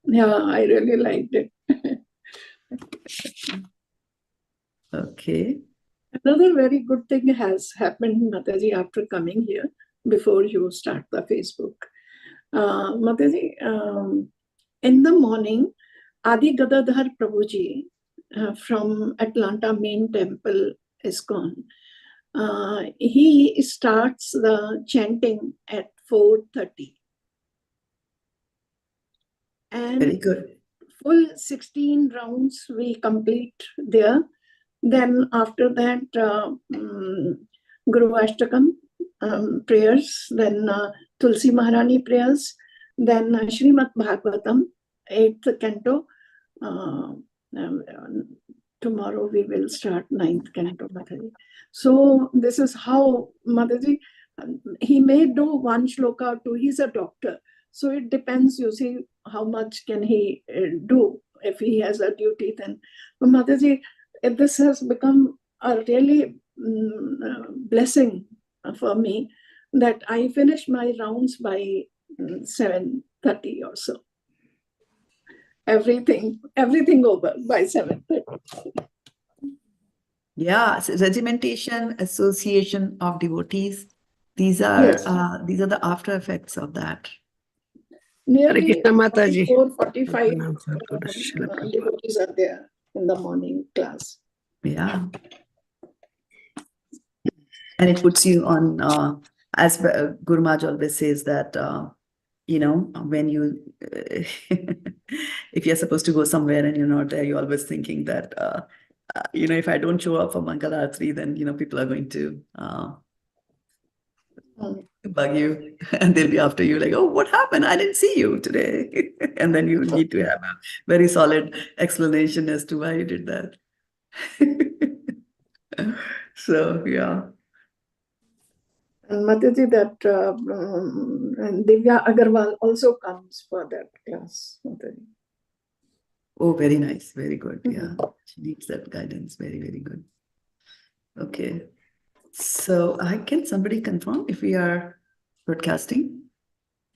Yeah, I really liked it. Okay. Another very good thing has happened, Mataji, after coming here, before you start the Facebook. Mataji, in the morning, Adi Gadadhar Prabhuji from Atlanta Main Temple ISKCON, he starts the chanting at 4:30. And Very good. full 16 rounds we complete there. Then after that, Guru Ashtakam prayers, then Tulsi Maharani prayers, then Srimad Bhagavatam, 8th canto. Tomorrow we will start 9th canto, Mataji. So this is how, Mataji, he may do one shloka or two. He's a doctor. So it depends, you see, how much can he do. If he has a duty, then. But Mataji, this has become a really blessing for me, that I finish my rounds by 7:30 or so. Everything over by 7:30. Yeah, so regimentation, association of devotees. These are Yes. these are the after effects of that. Nearly Krishna Mataji. 45 devotees are there in the morning class. Yeah. And it puts you on, as Guru Maharaj always says that, when you, if you're supposed to go somewhere and you're not there, you're always thinking that, if I don't show up for Mangalarti, then, people are going to bug you and they'll be after you like, oh, what happened? I didn't see you today. And then you need to have a very solid explanation as to why you did that. So, yeah. And Mataji, that and Divya Agarwal also comes for that class. Mataji. Oh, very nice. Very good. Yeah. She needs that guidance. Very, very good. Okay. So can somebody confirm if we are broadcasting?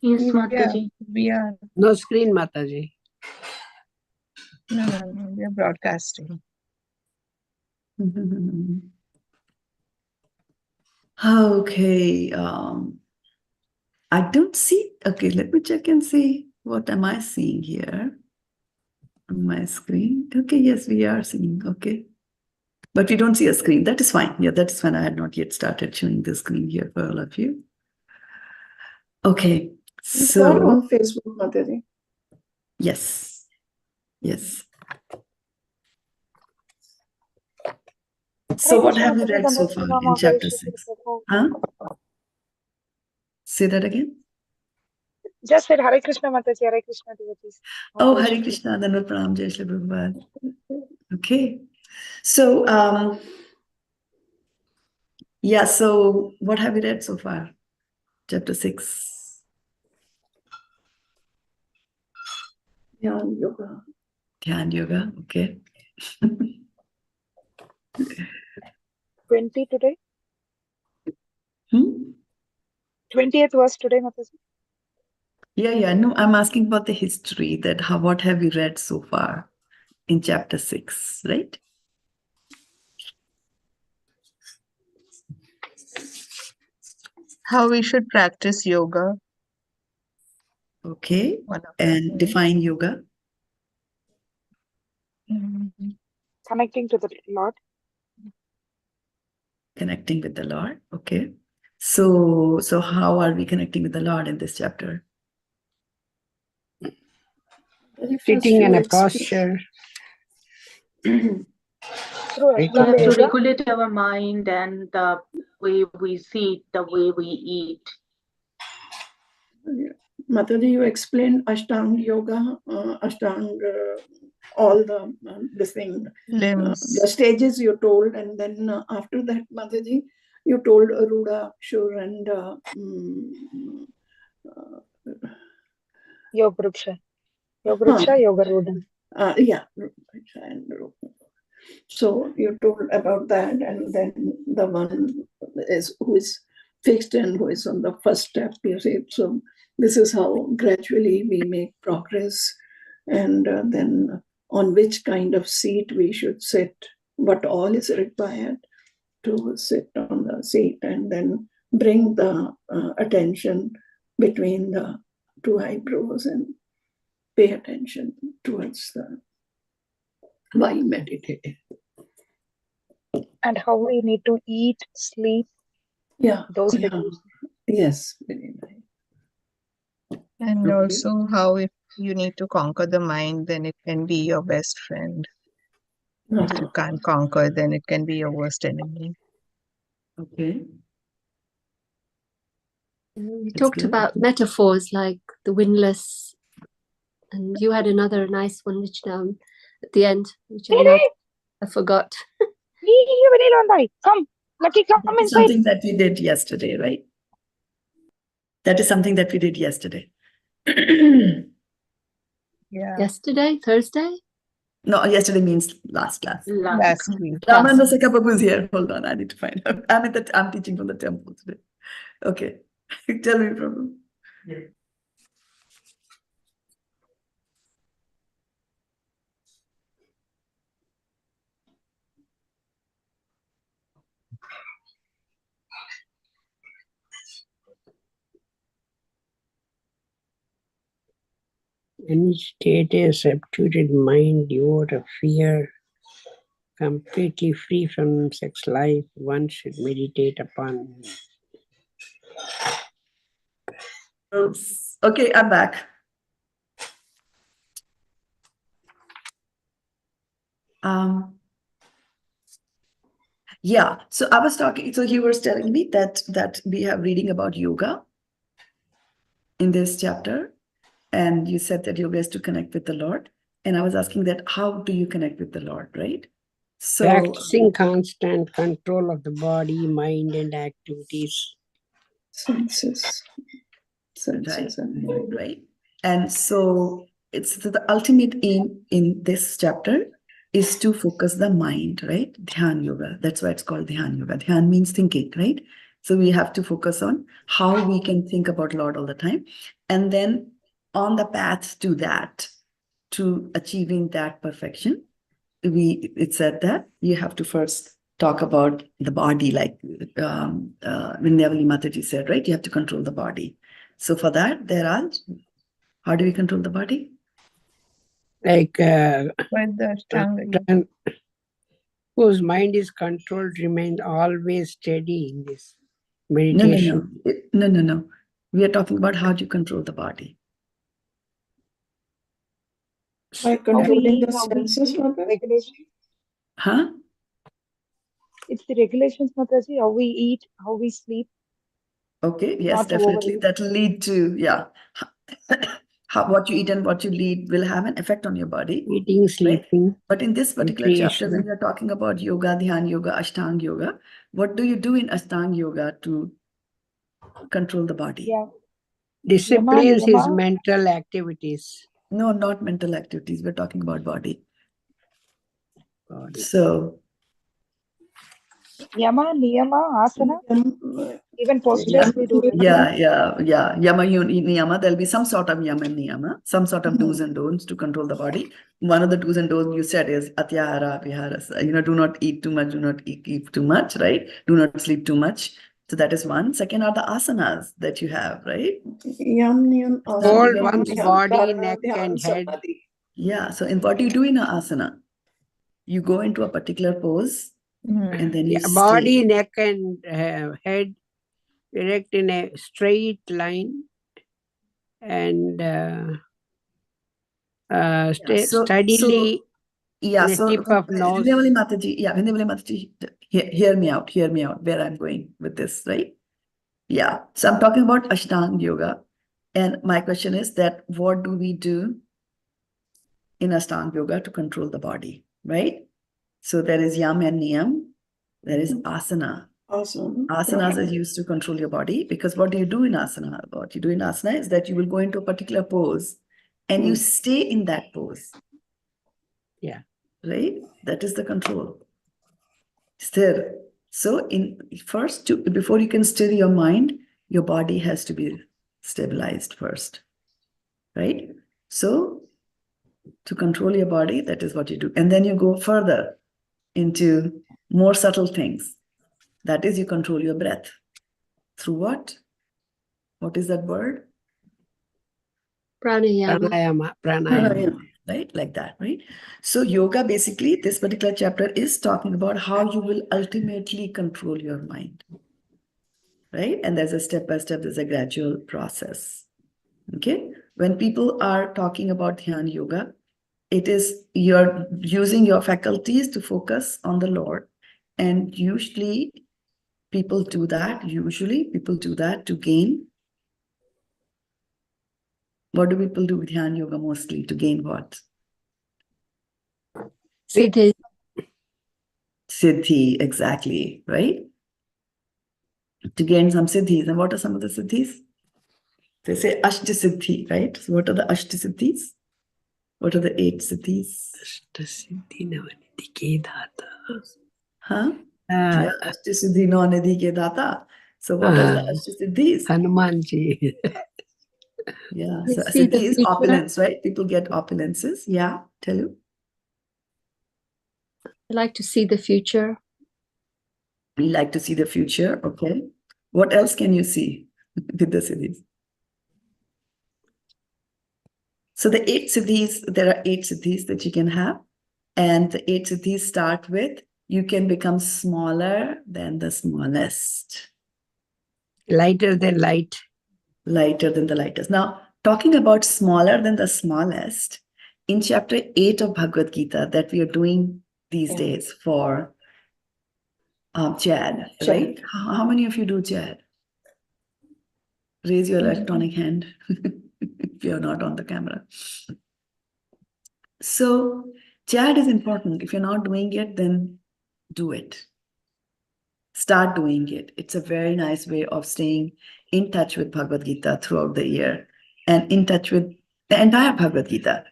Yes, Mataji. We are. No screen, Mataji. No, we are broadcasting. Okay. I don't see. Okay, let me check and see. What am I seeing here on my screen? Okay, yes, we are seeing. Okay. But we don't see a screen. That is fine. Yeah, that is fine. I had not yet started showing the screen here for all of you. Okay. You are on Facebook, Mataji. Yes. Yes. So what have you read so far in chapter 6? Huh? Say that again. Just said Hare Krishna Mataji, Hare Krishna devotees. Oh, Hare Krishna, Dandavat Pranam, Jai Shri Prabhupada. Okay. So, yeah, so what have you read so far? Chapter 6. Dhyan Yoga. Dhyan Yoga, okay. 20 today? 20th was today, Mataji. Yeah. No, I'm asking about the history, that what have you read so far in chapter 6, right? How we should practice yoga. Okay. And define yoga. Connecting to the Lord. Connecting with the Lord. Okay. So how are we connecting with the Lord in this chapter? Sitting in a posture. We have to regulate our mind and the way we see, the way we eat. Mataji, you explained Ashtanga Yoga, all the this thing, the stages you told, and then after that, Mataji, you told Arudha, Shur, and Yoga Ruksha, Yoga Rudha. Yeah, and so you told about that, and then the one who is fixed and who is on the first step, you see. So this is how gradually we make progress, and then on which kind of seat we should sit, what all is required to sit on the seat, and then bring the attention between the two eyebrows and pay attention towards the while meditating. And how we need to eat, sleep, those techniques. Yes, very nice. And also how if you need to conquer the mind, then it can be your best friend. If you can't conquer, then it can be your worst enemy. Okay. We That's talked good. about metaphors like the windlass, and you had another nice one, which at the end, which I forgot. Come, Lucky, come That is inside. something that we did yesterday, right? That is something that we did yesterday. Yeah. Yesterday, Thursday? No, yesterday means last class. Last week. Ramananda Sakababu is here. Hold on, I need to find out. I'm teaching from the temple today. Okay. Tell me, Prabhu. Any state is substituted mind, devoid of fear, completely free from sex life, one should meditate upon. Okay, I'm back. Yeah, so I was talking, so he was telling me that we have reading about yoga in this chapter, and you said that yoga is to connect with the Lord, and I was asking that how do you connect with the Lord, right? So Practicing constant control of the body, mind, and activities. Senses. Right. And so it's the ultimate aim in this chapter is to focus the mind, right? Dhyan yoga. That's why it's called Dhyan yoga. Dhyan means thinking, right? So we have to focus on how we can think about Lord all the time. And then on the path to that, to achieving that perfection, it said that you have to first talk about the body, like Vindhyavali Mataji said, right? You have to control the body. So for that, how do we control the body? Like With the tongue. whose mind is controlled remains always steady in this meditation. No. We are talking about how do you control the body. By controlling the senses, Regulations. Huh? It's the regulations, Mataji, how we eat, how we sleep. Okay, yes, Not to definitely. overeat. That will lead to, yeah. What you eat and what you lead will have an effect on your body. Eating, sleeping. Right? But in this particular chapter, recreation. when you're talking about yoga, dhyan yoga, ashtanga yoga, what do you do in ashtanga yoga to control the body? Yeah. Disciplines Yama, his mental activities. No, not mental activities. We're talking about body. Body. So, Yama, Niyama, Asana, even postures we do. yeah. Yama, niyama, there'll be some sort of yama and niyama, some sort of do's and don'ts to control the body. One of the do's and don'ts you said is atyahara, vihara. Do not eat too much, do not eat too much, right? Do not sleep too much. So that is one. Second are the asanas that you have, right? Yam, Hold one's body, neck, and head. Yeah. So what do you do in an asana? You go into a particular pose and then you stay. Body, neck, and head erect in a straight line and steadily in the tip of nose. Vindhyavali Mataji, hear me out where I'm going with this, right? Yeah. So I'm talking about Ashtanga yoga. And my question is that what do we do in Ashtanga yoga to control the body, right? So there is yam and niyam. There is asana. Awesome. Asanas are used to control your body because what do you do in asana? What you do in asana is that you will go into a particular pose and you stay in that pose. Yeah. Right? That is the control. Stir. So before you can stir your mind, your body has to be stabilized first, right? So to control your body, that is what you do. And then you go further into more subtle things. That is, you control your breath. Through what? What is that word? Pranayama. Pranayama. Right? Like that, right? So yoga, basically, this particular chapter is talking about how you will ultimately control your mind. Right? And there's a step-by-step, there's a gradual process. Okay? When people are talking about Dhyana Yoga, it is you're using your faculties to focus on the Lord. And usually people do that to gain. What do people do with Dhyana Yoga mostly? To gain what? Siddhi. Siddhi, exactly, right? To gain some siddhis. And what are some of the siddhis? They say Ashta Siddhi, right? So what are the Ashta Siddhis? What are the 8 siddhis? Huh? Yeah, Ashta Siddhi no Nidhi ke data. So what are the Ashta Siddhis? Hanumanji. Yeah, You so see the siddhi is future. opulence, right? People get opulences. Yeah, tell you. I like to see the future. We like to see the future, okay. What else can you see with the siddhis? So the 8 siddhis, there are 8 siddhis that you can have. And the 8 siddhis start with, you can become smaller than the smallest. Lighter than light. Lighter than the lightest. Now, talking about smaller than the smallest, in chapter 8 of Bhagavad Gita that we are doing these days for Chad, right? How many of you do Chad? Raise your electronic hand if you're not on the camera. So Chad is important. If you're not doing it, then do it. Start doing it. It's a very nice way of staying in touch with Bhagavad Gita throughout the year and in touch with the entire Bhagavad Gita.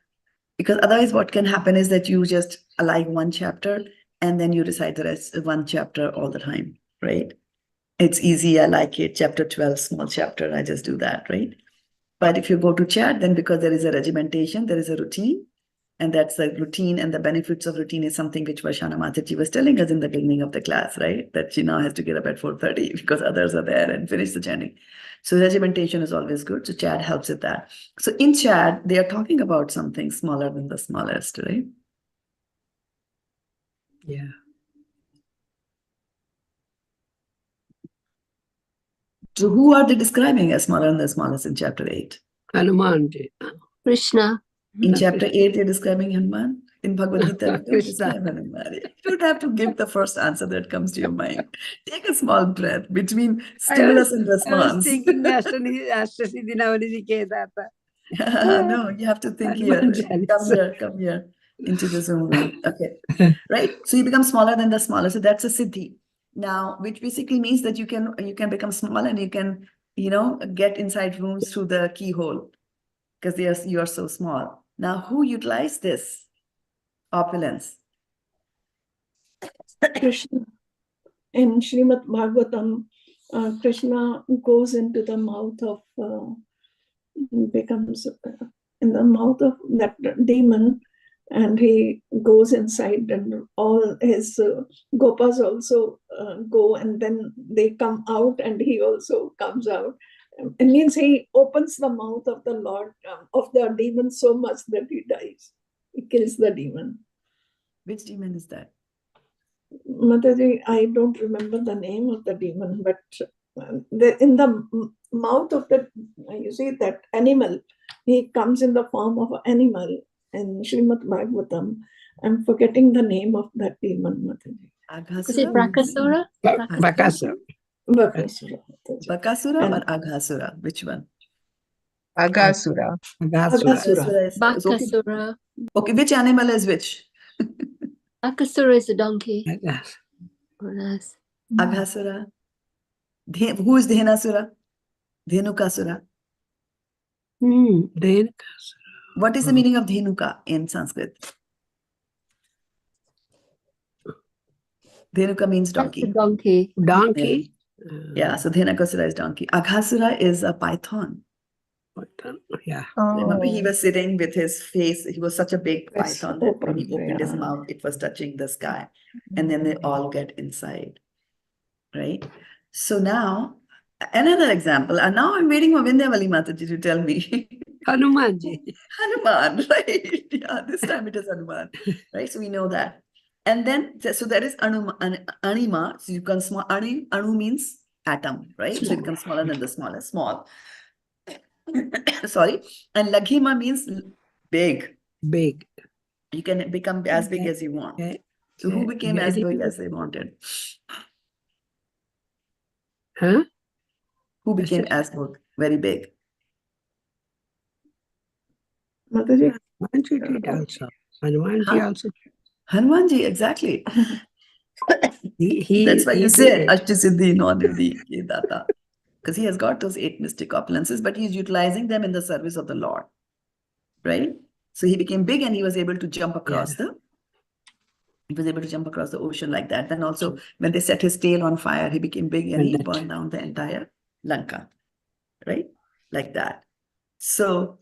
Because otherwise what can happen is that you just like one chapter and then you recite the rest of one chapter all the time, right? It's easy, I like it, chapter 12, small chapter, I just do that, right? But if you go to chat, then because there is a regimentation, there is a routine, and that's the routine, and the benefits of routine is something which Vaishana Mataji was telling us in the beginning of the class, right? That she now has to get up at 4:30 because others are there and finish the chanting. So regimentation is always good. So Chad helps with that. So in Chad, they are talking about something smaller than the smallest, right? Yeah. So who are they describing as smaller than the smallest in chapter 8? Hanumanji. Krishna. In chapter 8, they're describing Hanuman. In Bhagavad Gita, they don't describe Hanuman. You don't have to give the first answer that comes to your mind. Take a small breath between stimulus and response. I was thinking Ashta-siddhi Navanithi ke data. No, you have to think here. Come here into the Zoom room. Okay. Right? So you become smaller than the smallest. So that's a siddhi. Now, which basically means that you can become small and you can, get inside rooms through the keyhole because you are so small. Now, who utilized this opulence? Krishna. In Srimad Bhagavatam, Krishna goes into the mouth of, becomes in the mouth of that demon, and he goes inside, and all his gopas also go, and then they come out, and he also comes out. It means he opens the mouth of the Lord, of the demon so much that he dies. He kills the demon. Which demon is that? Mataji, I don't remember the name of the demon, but in the mouth of the, you see that animal, he comes in the form of an animal in Srimad Bhagavatam. I'm forgetting the name of that demon, Mataji. Is it Brakasura? Bakasura. Bakasura. Bakasura or Aghasura? Which one? Aghasura. Aghasura. Bakasura. Okay, which animal is which? Bakasura is a donkey. Aghasura. Or less. Aghasura. Who is Dhenasura? Dhenukasura. Dhenukasura. What is the meaning of Dhenuka in Sanskrit? Dhenuka means That's the donkey. donkey. Donkey. Yeah, so Dhenukasura is donkey. Aghasura is a python. Yeah. Remember, he Oh, was sitting with his face, he was such a big That's python that when he open, opened his yeah. mouth, it was touching the sky. And then they all get inside, right? So now, another example, and now I'm waiting for Vindhyavali Mataji to tell me. Hanumanji. Hanuman, right? Yeah, this time it is Hanuman, right? So we know that. And then, so there is anima, so you can small, anu means atom, right? So it becomes smaller than the smallest, small. Sorry. And laghima means big. Big. You can become as big as you want. Okay. So who became as Very big as they wanted? Huh? Who became as big, very big? Mataji. Hanumanji did also. Hanumanji Huh? also. Hanumanji, exactly. That's why you say Ashtasiddhi Navaniddhi Ke Data. Because he has got those 8 mystic opulences, but he's utilizing them in the service of the Lord. Right? So he became big and he was able to jump across he was able to jump across the ocean like that. Then also when they set his tail on fire, he became big and he burned down the entire Lanka. Right? Like that. So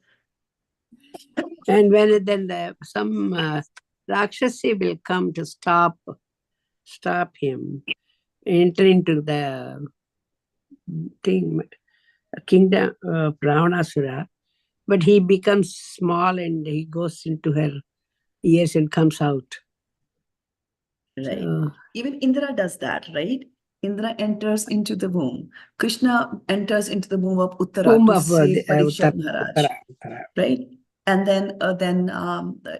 and when then some Rakshasi will come to stop him, enter into the kingdom of Ravanasura, but he becomes small and he goes into her ears and comes out. Right. So, even Indra does that, right? Indra enters into the womb. Krishna enters into the womb of Uttara to save Parikshit Maharaj. Right? And then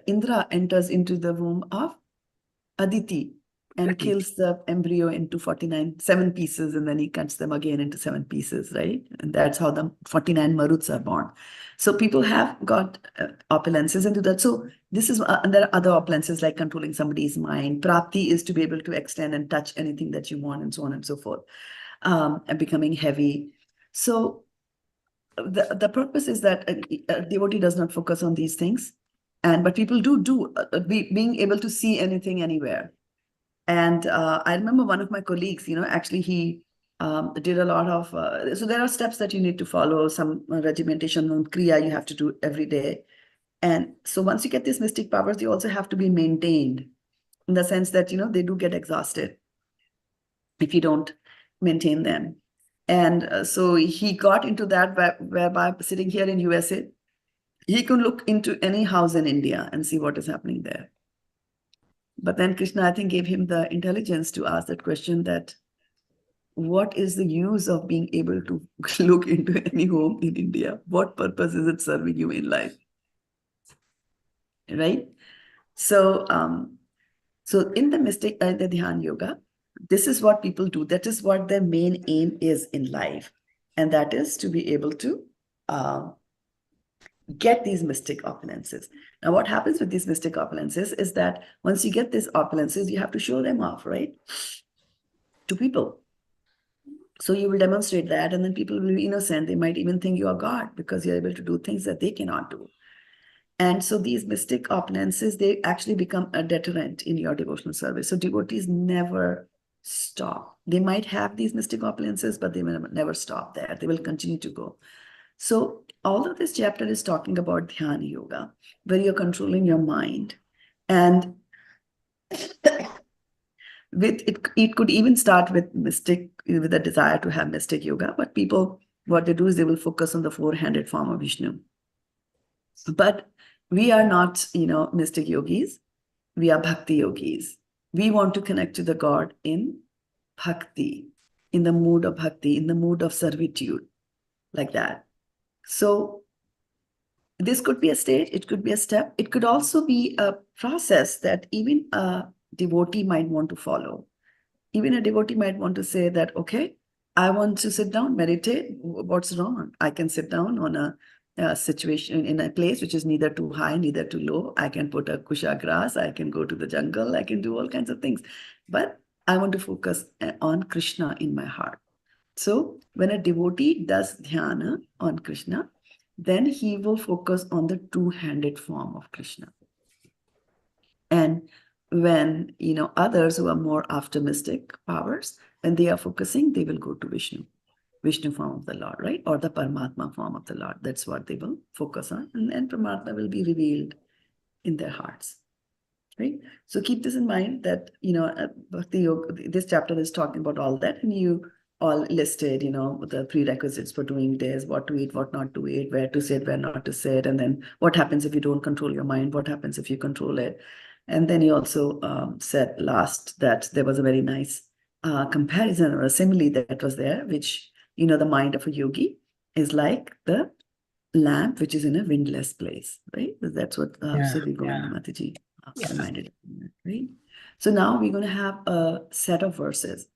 Indra enters into the womb of Aditi and kills the embryo into 7 pieces, and then he cuts them again into 7 pieces, right? And that's how the 49 Maruts are born. So people have got opulences into that. So this is, and there are other opulences like controlling somebody's mind. Prapti is to be able to extend and touch anything that you want and so on and so forth, and becoming heavy. So the purpose is that a devotee does not focus on these things, but people being able to see anything anywhere. And I remember one of my colleagues, actually he did a lot of, so there are steps that you need to follow, some regimentation on Kriya you have to do every day. And so once you get these mystic powers, they also have to be maintained in the sense that, they do get exhausted if you don't maintain them. And so he got into that whereby sitting here in USA, he could look into any house in India and see what is happening there. But then Krishna, I think, gave him the intelligence to ask that question that, what is the use of being able to look into any home in India? What purpose is it serving you in life? Right? So, so in the mystic, the Dhyan Yoga, this is what people do. That is what their main aim is in life. And that is to be able to get these mystic opulences. Now, what happens with these mystic opulences is that once you get these opulences, you have to show them off, right? To people. So you will demonstrate that, and then people will be innocent. They might even think you are God because you're able to do things that they cannot do. And so these mystic opulences, they actually become a deterrent in your devotional service. So devotees never stop. They might have these mystic opulences, but they will never stop there. They will continue to go. So all of this chapter is talking about Dhyan Yoga, where you're controlling your mind. And it could even start with a desire to have mystic yoga, but people, what they do is they will focus on the 4-handed form of Vishnu. But we are not, mystic yogis. We are bhakti yogis. We want to connect to the God in bhakti, in the mood of bhakti, in the mood of servitude, like that. So this could be a stage, it could be a step, it could also be a process that even a devotee might want to follow. Even a devotee might want to say that, okay, I want to sit down, meditate. What's wrong? I can sit down on a situation in a place which is neither too high, neither too low. I can put a kusha grass. I can go to the jungle. I can do all kinds of things. But I want to focus on Krishna in my heart. So when a devotee does dhyana on Krishna, then he will focus on the 2-handed form of Krishna. And when, others who are more after mystic powers, when they are focusing, they will go to Vishnu. Vishnu form of the Lord, right? Or the Paramatma form of the Lord. That's what they will focus on. And then Paramatma will be revealed in their hearts, right? So keep this in mind that, Bhakti Yoga, this chapter is talking about all that. And you all listed, the prerequisites for doing this, what to eat, what not to eat, where to sit, where not to sit. And then what happens if you don't control your mind? What happens if you control it? And then he also said last that there was a very nice comparison or a simile that was there, which, the mind of a yogi is like the lamp which is in a windless place, right? That's what Siddhi Govinda Mataji reminded, right? So now we're going to have a set of verses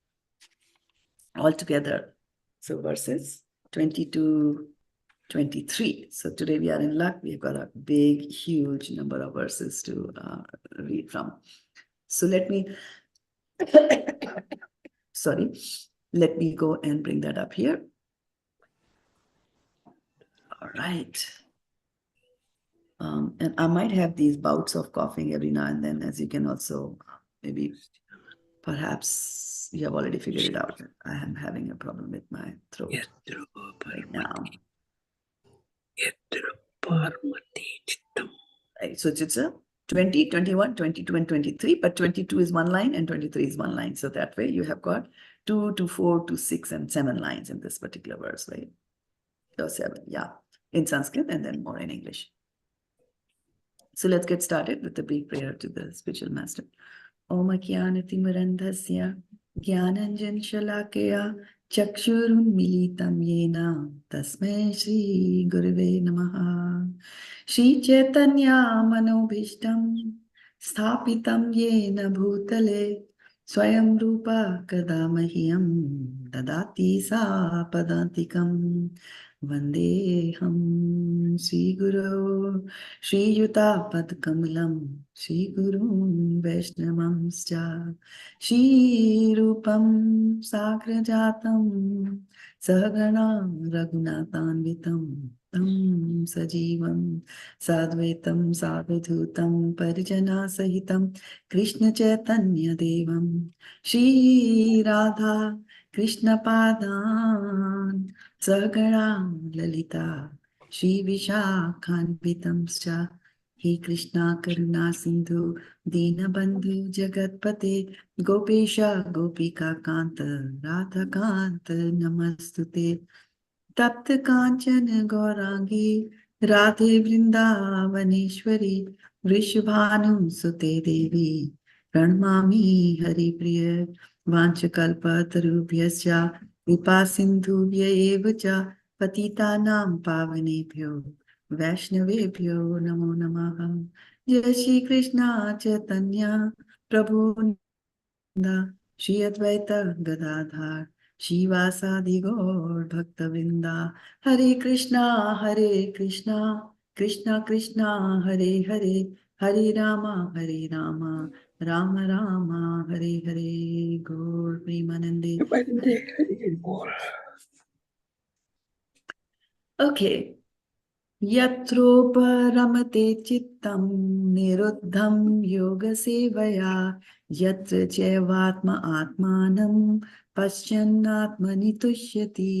all together. So verses 22, 23. So today we are in luck. We've got a big, huge number of verses to read from. So let me, let me go and bring that up here. All right. And I might have these bouts of coughing every now and then, as you can also perhaps you have already figured it out. I am having a problem with my throat right now. Right, so it's a 20, 21, 22, and 23, but 22 is one line and 23 is one line. So that way you have got 2 to 4 to 6 and 7 lines in this particular verse, right? So 7, in Sanskrit and then more in English. So let's get started with the brief prayer to the spiritual master. Om Ajnanatimmirandhasya Jnananjan Shalakaya Chakshurunmilitam Yena Tasmai Shri Gurave Namaha. Shri Chaitanya Manobhishtam Sthapitam Yena Bhutale Swayam Rupa Kadamahyam Dadati Sa Padantikam Vandeham Sri Guru Shri Yuta Padkamalam Shri Gurun Vaishnavamscha Shri Rupam Sagrajatam Sahagana Raghunathanvitam Tam Sajivam Sadvaitam Savadhutam Parijana Sahitam Krishna Chaitanya Devam Shri Radha Krishna Padan Sagara Lalita Shri Vishakhanvitamscha He Krishna Karuna Sindhu Dina Bandhu Jagatpate Gopesha Gopika Kanta Radha Kanta Namastute Tapta Kanchana Gaurangi Radhe Vrindavaneshwari Vrishabhanu Sute Devi Pranamami Hari Priya Vanchakalpatarubhyascha Vipasindhubhya evacha Patitanam Pavanebhyo Vaishnavebhyo Namo Namaha. Jai Shri Krishna Chaitanya Prabhu Nityananda Shri Advaita Gadadhar Shivasadi Gaur Bhaktavinda. Hare Krishna Krishna Krishna Hare Hare Hare Rama Rama Rama Hare Hare. Gaur Premanande. Okay. Yatroparamate cittaṁ niruddhaṁ yoga-sevayā yatra caivātmanātmānaṁ paśyann ātmani tuṣyati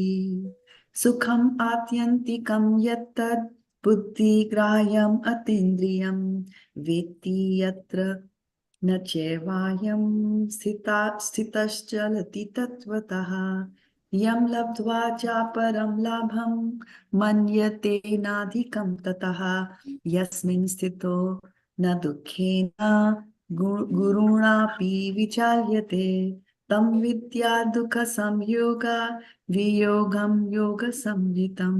sukham ātyantikaṁ yattad buddhi-grāhyam atīndriyam vetti yatra na caivāyaṁ sthitaś calati tattvataḥ yam labdhvā cāparaṁ lābhaṁ manyate nādhikaṁ tataḥ yasmin sthito na duḥkhena guruṇāpi vicalyate tam vidya duḥkha-saṁyoga viyogam yoga-saṁjñitam.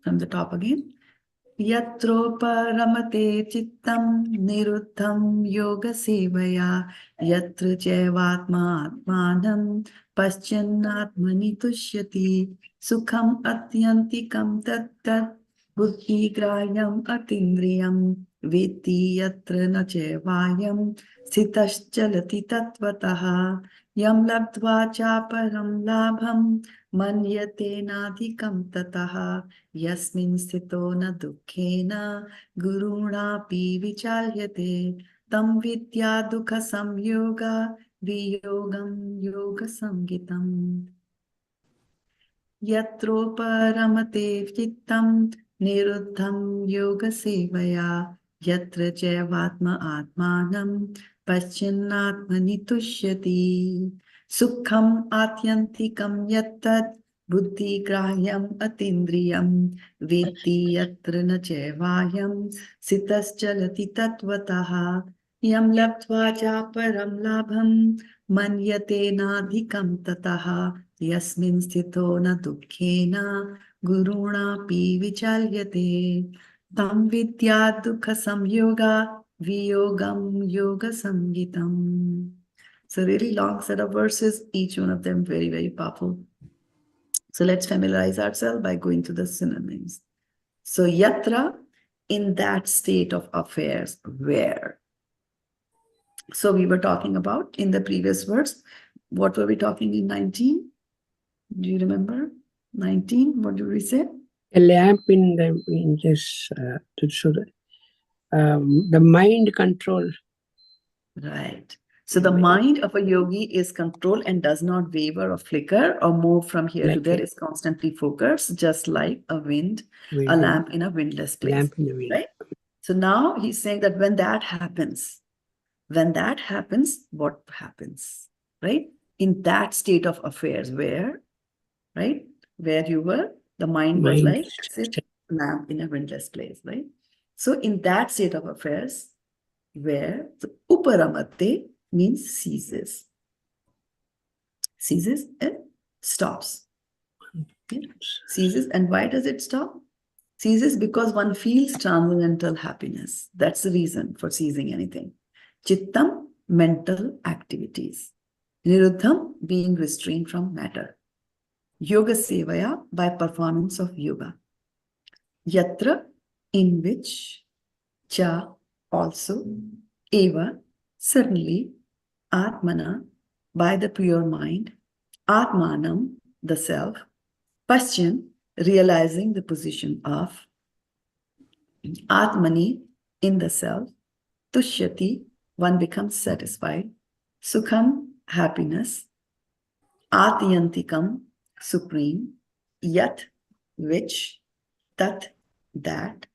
From the top again. Yatroparamate cittaṁ niruddhaṁ yoga-sevayā yatra caivātmanātmānaṁ paśyann ātmani tuṣyati sukham ātyantikaṁ tattvataḥ buddhi-grāhyam atīndriyam vetti yatra na caivāyaṁ sthitaś calati tattvataḥ yam labdhvā cāparaṁ lābhaṁ manyate nādhikaṁ tataḥ yasmin sthito na duḥkhena guruṇāpi vicalyate tam vidya duḥkha-saṁyoga viyogam yoga-saṁjñitam. yatroparamate cittaṁ niruddhaṁ yoga-sevayā yatra caivātmanātmānaṁ paśyann ātmani tuṣyati sukham ātyantikaṁ yattat buddhi-grāhyam atīndriyam vetti yatra na caivāyaṁ sthitaś calati tattvataḥ yam labdhvā cāparaṁ lābhaṁ manyate nādhikaṁ tataḥ yasmin sthito na duḥkhena guruṇāpi vicalyate tam vidyāt duḥkha-saṁyoga viyogam yoga-saṁjñitam. It's a really long set of verses, each one of them very, very powerful. So let's familiarize ourselves by going to the synonyms. So yatra, in that state of affairs, where. So we were talking about in the previous verse, what were we talking in 19? Do you remember? 19, what did we say? A lamp in this, the mind control. Right. So the mind of a yogi is controlled and does not waver or flicker or move from here to there. It's constantly focused, just like a a lamp in a windless place. Lamp in the wind. Right? So now he's saying that when that happens, what happens? Right? In that state of affairs where, right? Where you were, the mind was like a lamp in a windless place, right? So in that state of affairs, where the uparamate means ceases. Ceases and stops. Okay? Ceases, and why does it stop? Ceases because one feels transcendental happiness. That's the reason for ceasing anything. Cittaṁ, mental activities. Niruddhaṁ, being restrained from matter. Yoga-sevayā, by performance of yoga. Yatra, in which. Cha, also. Eva, certainly. Ātmana, by the pure mind. Ātmanam, the self. Paśyann, realizing the position of. Ātmani, in the self. Tuṣyati, one becomes satisfied. Sukham, happiness. Ātyantikaṁ, supreme. Yat, which. Tat, that.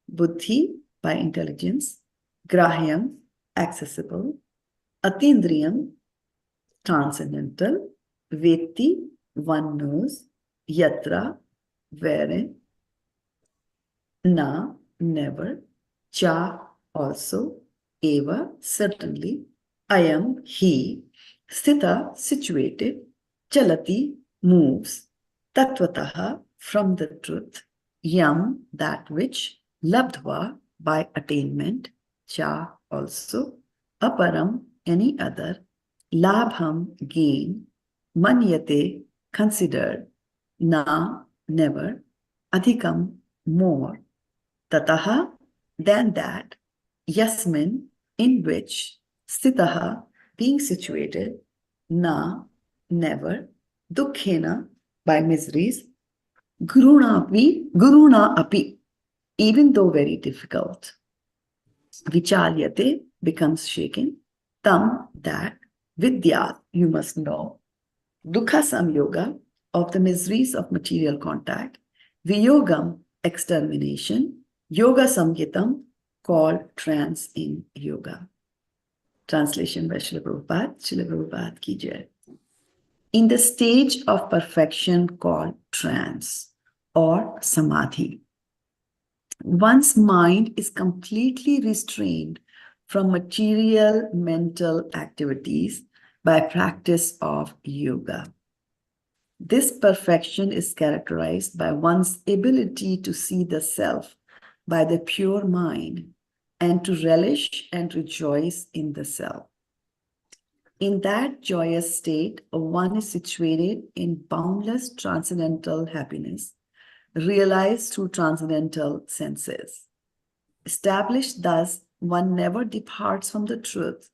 Buddhi, by intelligence. Grāhyam, accessible. Atīndriyam, transcendental. Vetti, one knows. Yatra, wherein. Na, never. Cha, also. Eva, certainly. Ayam, he. Sthita, situated. Calati, moves. Tattvataḥ, from the truth. Yam, that which. Labdhvā, by attainment. Cha, also. Aparam, any other. Lābhaṁ, gain. Manyate, considered. Na, never. Adhikam, more. Tataḥ, than that. Yasmin, in which. Sthitaḥ, being situated. Na, never. Duḥkhena, by miseries. guruṇāpi, even though very difficult. Vicalyate, becomes shaken. Tam, that. Vidyāt, you must know. Duḥkha-saṁyoga, of the miseries of material contact. Viyogam, extermination. Yoga-saṁjñitam, called trance in yoga. Translation by Srila Prabhupada. Srila Prabhupada ki jai. In the stage of perfection called trance or samadhi, one's mind is completely restrained from material mental activities by practice of yoga. This perfection is characterized by one's ability to see the self by the pure mind and to relish and rejoice in the self. In that joyous state, one is situated in boundless transcendental happiness, realized through transcendental senses. Established thus, one never departs from the truth,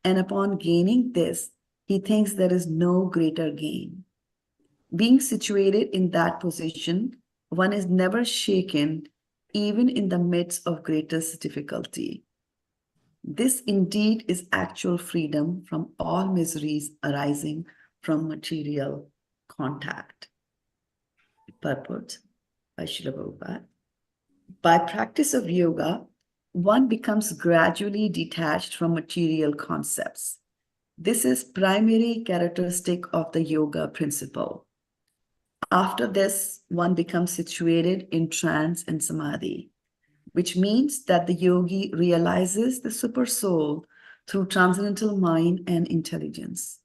and upon gaining this, he thinks there is no greater gain. Being situated in that position, one is never shaken, even in the midst of greatest difficulty. This indeed is actual freedom from all miseries arising from material contact. Purport by Srila Prabhupada. By practice of yoga, one becomes gradually detached from material concepts. This is primary characteristic of the yoga principle. After this, one becomes situated in trance and samadhi, which means that the yogi realizes the super soul through transcendental mind and intelligence,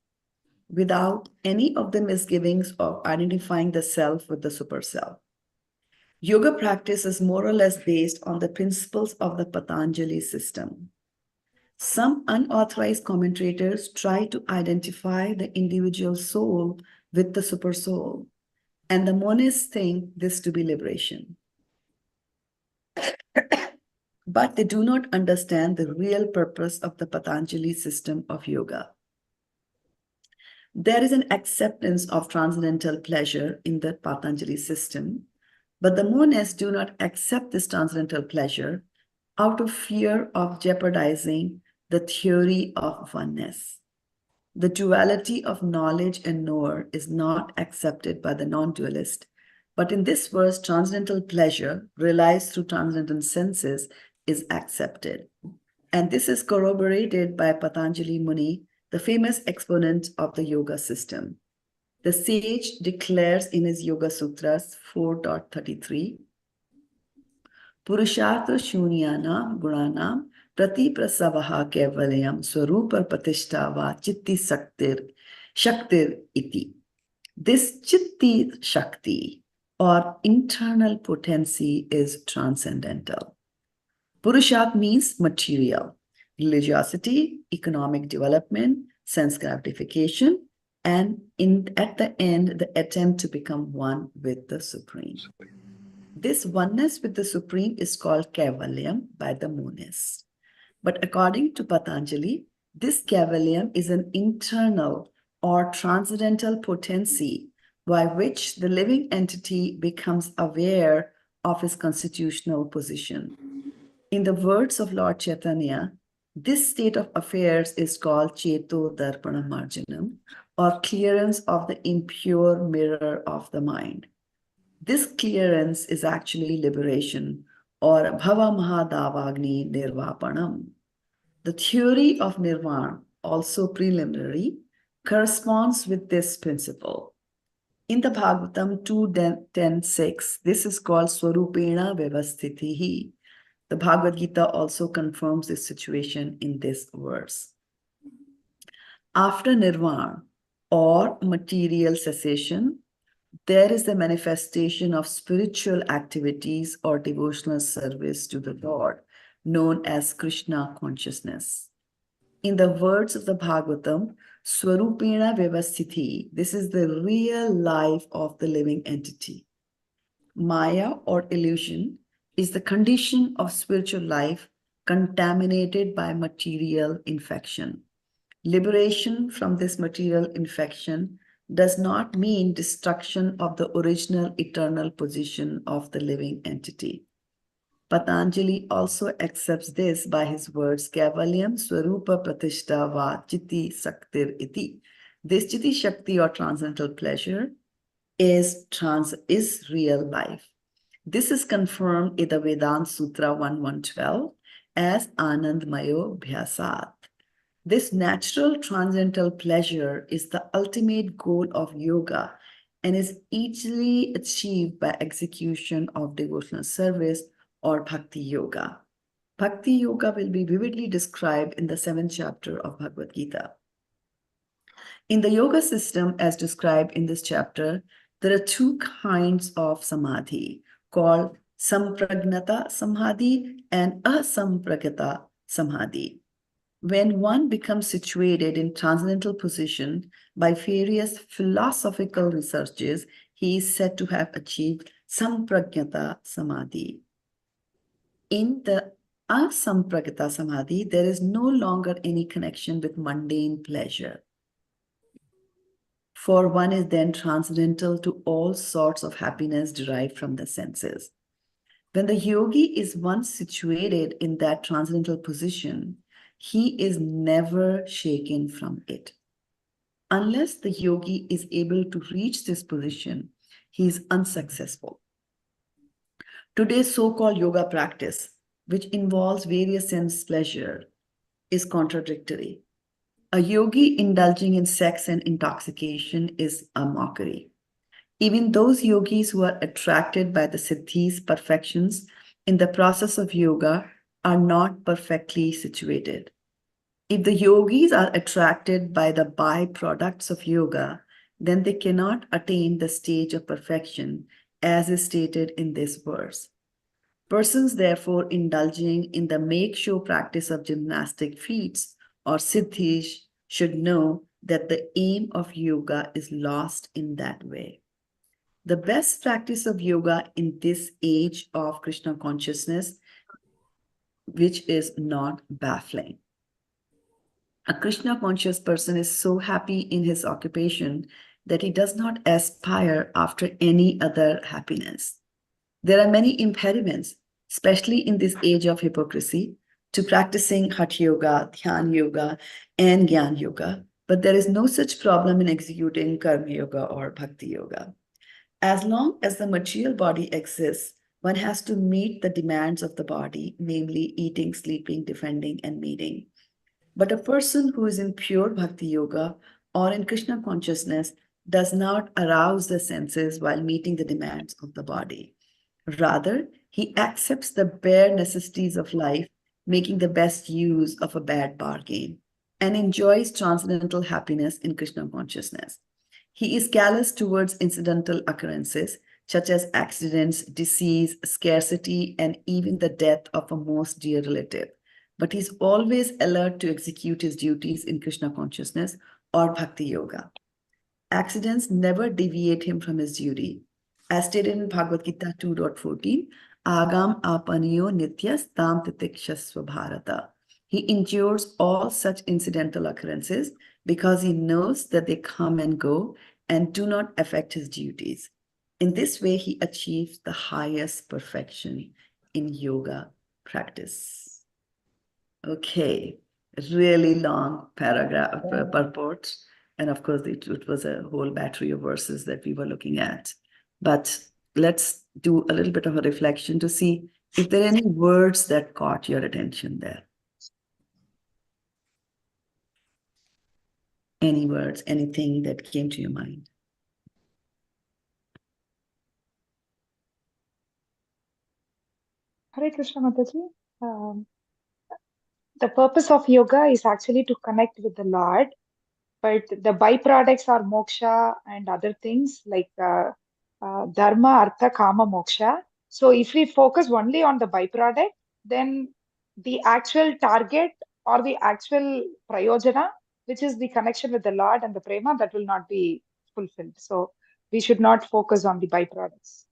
without any of the misgivings of identifying the self with the super self. Yoga practice is more or less based on the principles of the Patanjali system. Some unauthorized commentators try to identify the individual soul with the super soul, and the monists think this to be liberation. But they do not understand the real purpose of the Patanjali system of yoga. There is an acceptance of transcendental pleasure in the Patanjali system, but the monists do not accept this transcendental pleasure out of fear of jeopardizing the theory of oneness. The duality of knowledge and knower is not accepted by the non-dualist, but in this verse, transcendental pleasure realized through transcendental senses is accepted. And this is corroborated by Patanjali Muni, the famous exponent of the yoga system. The sage declares in his Yoga Sutras 4.33, Purushartha Shunyanam Guranam Prati Prasavaha Caivāyaṁ Swarupa Pratishtava Chitti Shaktir Iti. This Chitti Shakti or internal potency is transcendental. Purusharth means material, religiosity, economic development, sense gratification, and at the end, the attempt to become one with the Supreme. This oneness with the Supreme is called caivāyaṁ by the monists. But according to Patanjali, this caivāyaṁ is an internal or transcendental potency by which the living entity becomes aware of his constitutional position. In the words of Lord Chaitanya, this state of affairs is called ceto darpana marjanam, or clearance of the impure mirror of the mind. This clearance is actually liberation, or bhava mahadavagni nirvapanam. The theory of nirvana, also preliminary, corresponds with this principle. In the Bhagavatam 2.10.6, this is called swarupena vyavasthitihi. The Bhagavad Gita also confirms this situation in this verse. After nirvana, or material cessation, there is the manifestation of spiritual activities or devotional service to the Lord, known as Krishna consciousness. In the words of the Bhagavatam, Swarupena Vyavasthiti, this is the real life of the living entity. Maya or illusion is the condition of spiritual life contaminated by material infection. Liberation from this material infection does not mean destruction of the original eternal position of the living entity. Patanjali also accepts this by his words, caivāyaṁ swarupa pratishtava chitti shaktir iti. This chitti shakti or transcendental pleasure is real life. This is confirmed in the Vedanta Sutra 1.1.12 as Anandmayo Bhyasat. This natural transcendental pleasure is the ultimate goal of yoga and is easily achieved by execution of devotional service or bhakti yoga. Bhakti yoga will be vividly described in the 7th chapter of Bhagavad Gita. In the yoga system, as described in this chapter, there are two kinds of samadhi called sampragnata samadhi and asampragnata samadhi. When one becomes situated in transcendental position by various philosophical researches, he is said to have achieved sampragnata samadhi. In the asampragnata samadhi, there is no longer any connection with mundane pleasure. For one is then transcendental to all sorts of happiness derived from the senses. When the yogi is once situated in that transcendental position, he is never shaken from it. Unless the yogi is able to reach this position, he is unsuccessful. Today's so-called yoga practice, which involves various sense pleasure, is contradictory. A yogi indulging in sex and intoxication is a mockery. Even those yogis who are attracted by the siddhis, perfections, in the process of yoga are not perfectly situated. If the yogis are attracted by the byproducts of yoga, then they cannot attain the stage of perfection, as is stated in this verse. Persons, therefore, indulging in the make-show practice of gymnastic feats or siddhis should know that the aim of yoga is lost in that way. The best practice of yoga in this age of Krishna consciousness, which is not baffling. A Krishna conscious person is so happy in his occupation that he does not aspire after any other happiness. There are many impediments, especially in this age of hypocrisy, to practicing Hatha Yoga, Dhyan Yoga, and Gyan Yoga, but there is no such problem in executing Karma Yoga or Bhakti Yoga. As long as the material body exists, one has to meet the demands of the body, namely eating, sleeping, defending, and mating. But a person who is in pure Bhakti Yoga or in Krishna consciousness does not arouse the senses while meeting the demands of the body. Rather, he accepts the bare necessities of life, making the best use of a bad bargain, and enjoys transcendental happiness in Krishna consciousness. He is callous towards incidental occurrences, such as accidents, disease, scarcity, and even the death of a most dear relative. But he's always alert to execute his duties in Krishna consciousness or Bhakti Yoga. Accidents never deviate him from his duty. As stated in Bhagavad Gita 2.14, Agam apaniyo nityas tam titikshasva bharata. He endures all such incidental occurrences because he knows that they come and go and do not affect his duties. In this way, he achieves the highest perfection in yoga practice. Okay, really long paragraph purport. And of course, it was a whole battery of verses that we were looking at. But let's do a little bit of a reflection to see if there are any words that caught your attention there. Any words, anything that came to your mind? Hare Krishna Mataji. The purpose of yoga is actually to connect with the Lord, but the byproducts are moksha and other things like dharma, artha, kama, moksha. So if we focus only on the byproduct, then the actual target or the actual prayojana, which is the connection with the Lord and the prema, that will not be fulfilled. So we should not focus on the byproducts.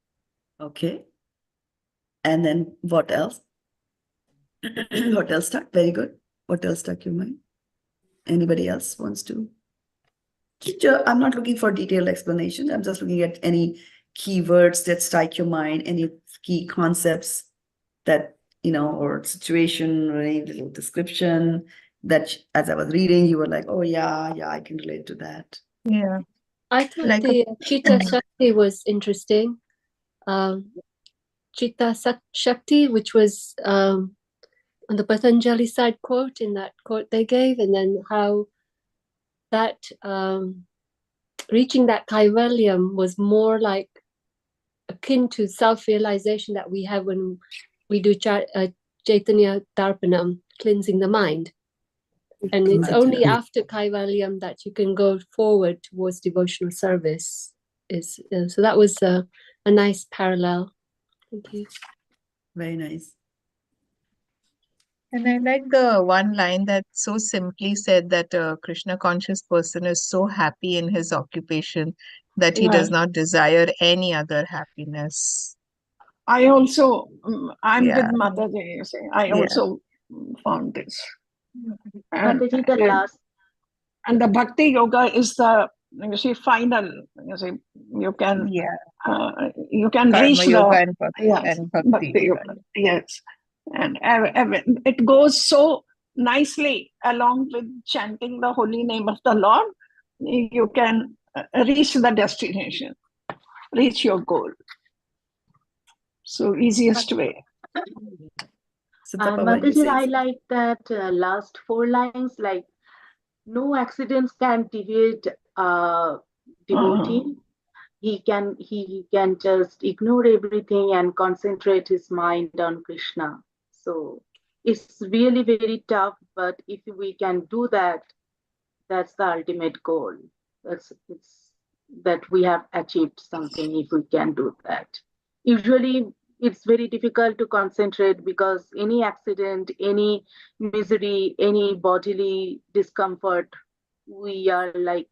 Okay. And then what else? What else stuck? Very good. What else stuck your mind? Anybody else wants to? I'm not looking for detailed explanation. I'm just looking at any keywords that strike your mind, any key concepts that, or situation or any little description that as I was reading, you were like, oh yeah, I can relate to that. Yeah. I thought like the Chitta Shakti was interesting. Chitta Shakti, which was on the Patanjali side quote, in that quote they gave, and then how that reaching that caivāyaṁ was more like akin to self-realization that we have when we do Chaitanya Darpanam, cleansing the mind. And it's only after caivāyaṁ that you can go forward towards devotional service. So that was a nice parallel. Thank you. Very nice. And I like the one line that so simply said that a Krishna conscious person is so happy in his occupation that he does not desire any other happiness. I also, I'm with Mataji, you say, I also found this. And the Bhakti Yoga is the, final, you can reach the Bhakti Yoga. Yes. And it goes so nicely along with chanting the holy name of the Lord. You can reach the destination. reach your goal. So easiest way. Mataji, I like that last 4 lines, like, no accidents can deviate devotee. He can just ignore everything and concentrate his mind on Krishna. So it's really very tough, but if we can do that, that's the ultimate goal. It's that we have achieved something if we can do that. Usually it's very difficult to concentrate because any accident, any misery, any bodily discomfort, we are like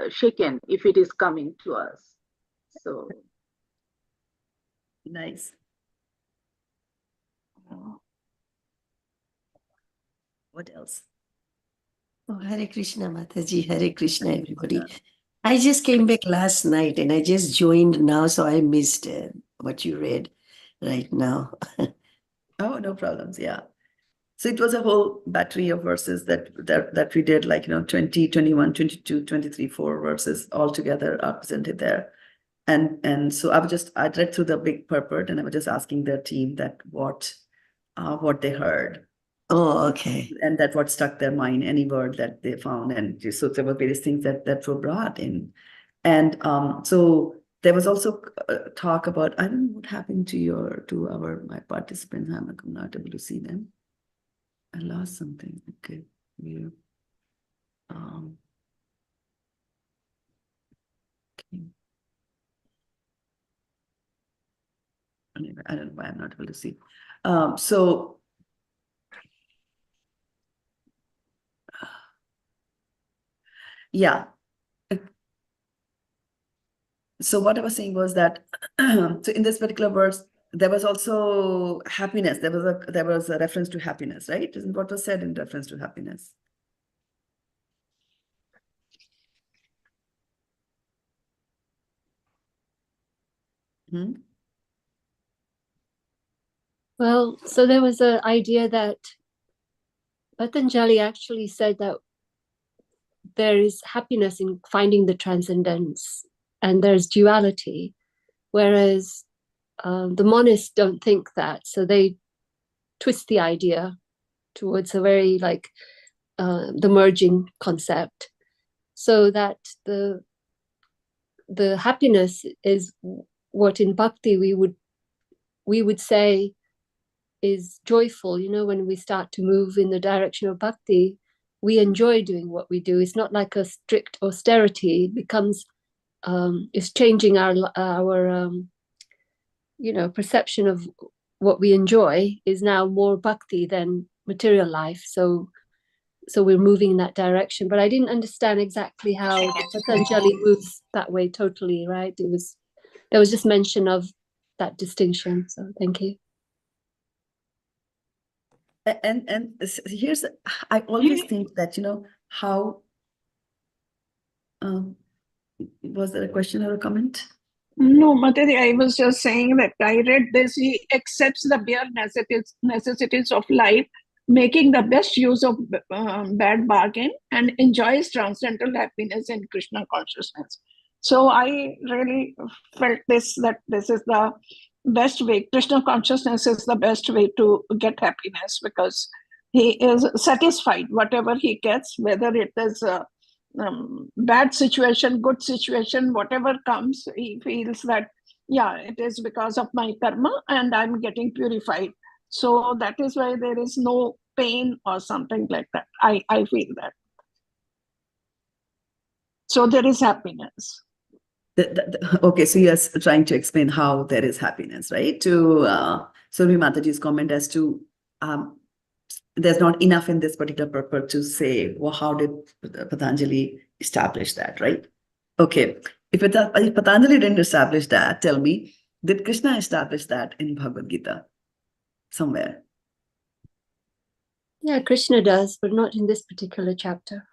shaken if it is coming to us. So nice. What else? Oh, Hare Krishna, Mataji. Hare Krishna, everybody. I just came back last night and I just joined now, so I missed what you read right now. Oh, no problems. Yeah. So it was a whole battery of verses that we did, like, 20, 21, 22, 23, 4 verses all together are presented there. And so I read through the big purport and I was just asking their team that what they heard. Oh, okay. And that what struck their mind, any word that they found. And so there were various things that were brought in. And so there was also talk about, I don't know what happened to my participants. I'm not able to see them. I lost something. Okay. Yeah. Okay. Anyway, I don't know why I'm not able to see. So yeah. So what I was saying was that so in this particular verse, there was also happiness. There was a reference to happiness, right? Isn't what was said in reference to happiness? Well, so there was an idea that Patanjali actually said that there is happiness in finding the transcendence and there's duality, whereas the monists don't think that. So they twist the idea towards a very the merging concept, so that the happiness is what in bhakti we would say is joyful. When we start to move in the direction of bhakti, we enjoy doing what we do. It's not like a strict austerity. It becomes it's changing our perception of what we enjoy is now more bhakti than material life. So we're moving in that direction. But I didn't understand exactly how Patanjali moves that way totally, right? There was just mention of that distinction. So thank you. And here's, I always think that, how, was there a question or a comment? No, Mataji, I was just saying that I read this. He accepts the bare necessities of life, making the best use of bad bargain, and enjoys transcendental happiness in Krishna consciousness. So I really felt that this is the best way. Krishna consciousness is the best way to get happiness, because he is satisfied whatever he gets, whether it is bad situation, good situation, whatever comes, he feels that, yeah, it is because of my karma and I'm getting purified. So that is why there is no pain or something like that. I feel that. So there is happiness. Okay, so you're trying to explain how there is happiness, right? To Surabhi Mataji's comment as to there's not enough in this particular purport to say, well, how did Patanjali establish that, right? Okay, if Patanjali didn't establish that, tell me, did Krishna establish that in Bhagavad Gita somewhere? Yeah, Krishna does, but not in this particular chapter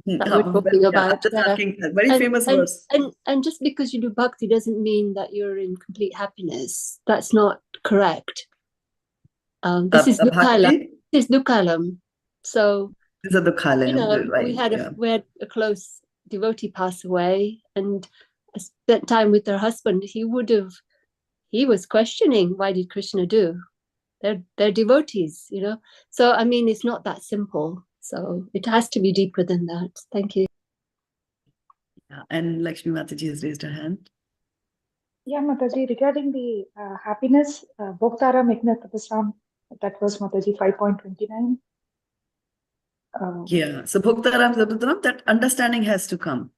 that No, we're talking about. Just asking, very famous verse. And just because you do bhakti doesn't mean that you're in complete happiness. That's not correct. This is duḥkha-saṁyoga. This is duḥkha-saṁyoga. So this is duḥkha-saṁyoga, right? we had a close devotee pass away, and spent time with her husband, he was questioning, why did Krishna do? They're devotees, you know. So I mean, it's not that simple. So it has to be deeper than that. Thank you. Yeah. And Lakshmi Mataji has raised her hand. Yeah, Mataji, regarding the happiness, Bhoktaram Ignatatasam, that was Mataji 5.29. Yeah. So Bhoktaram, that understanding has to come,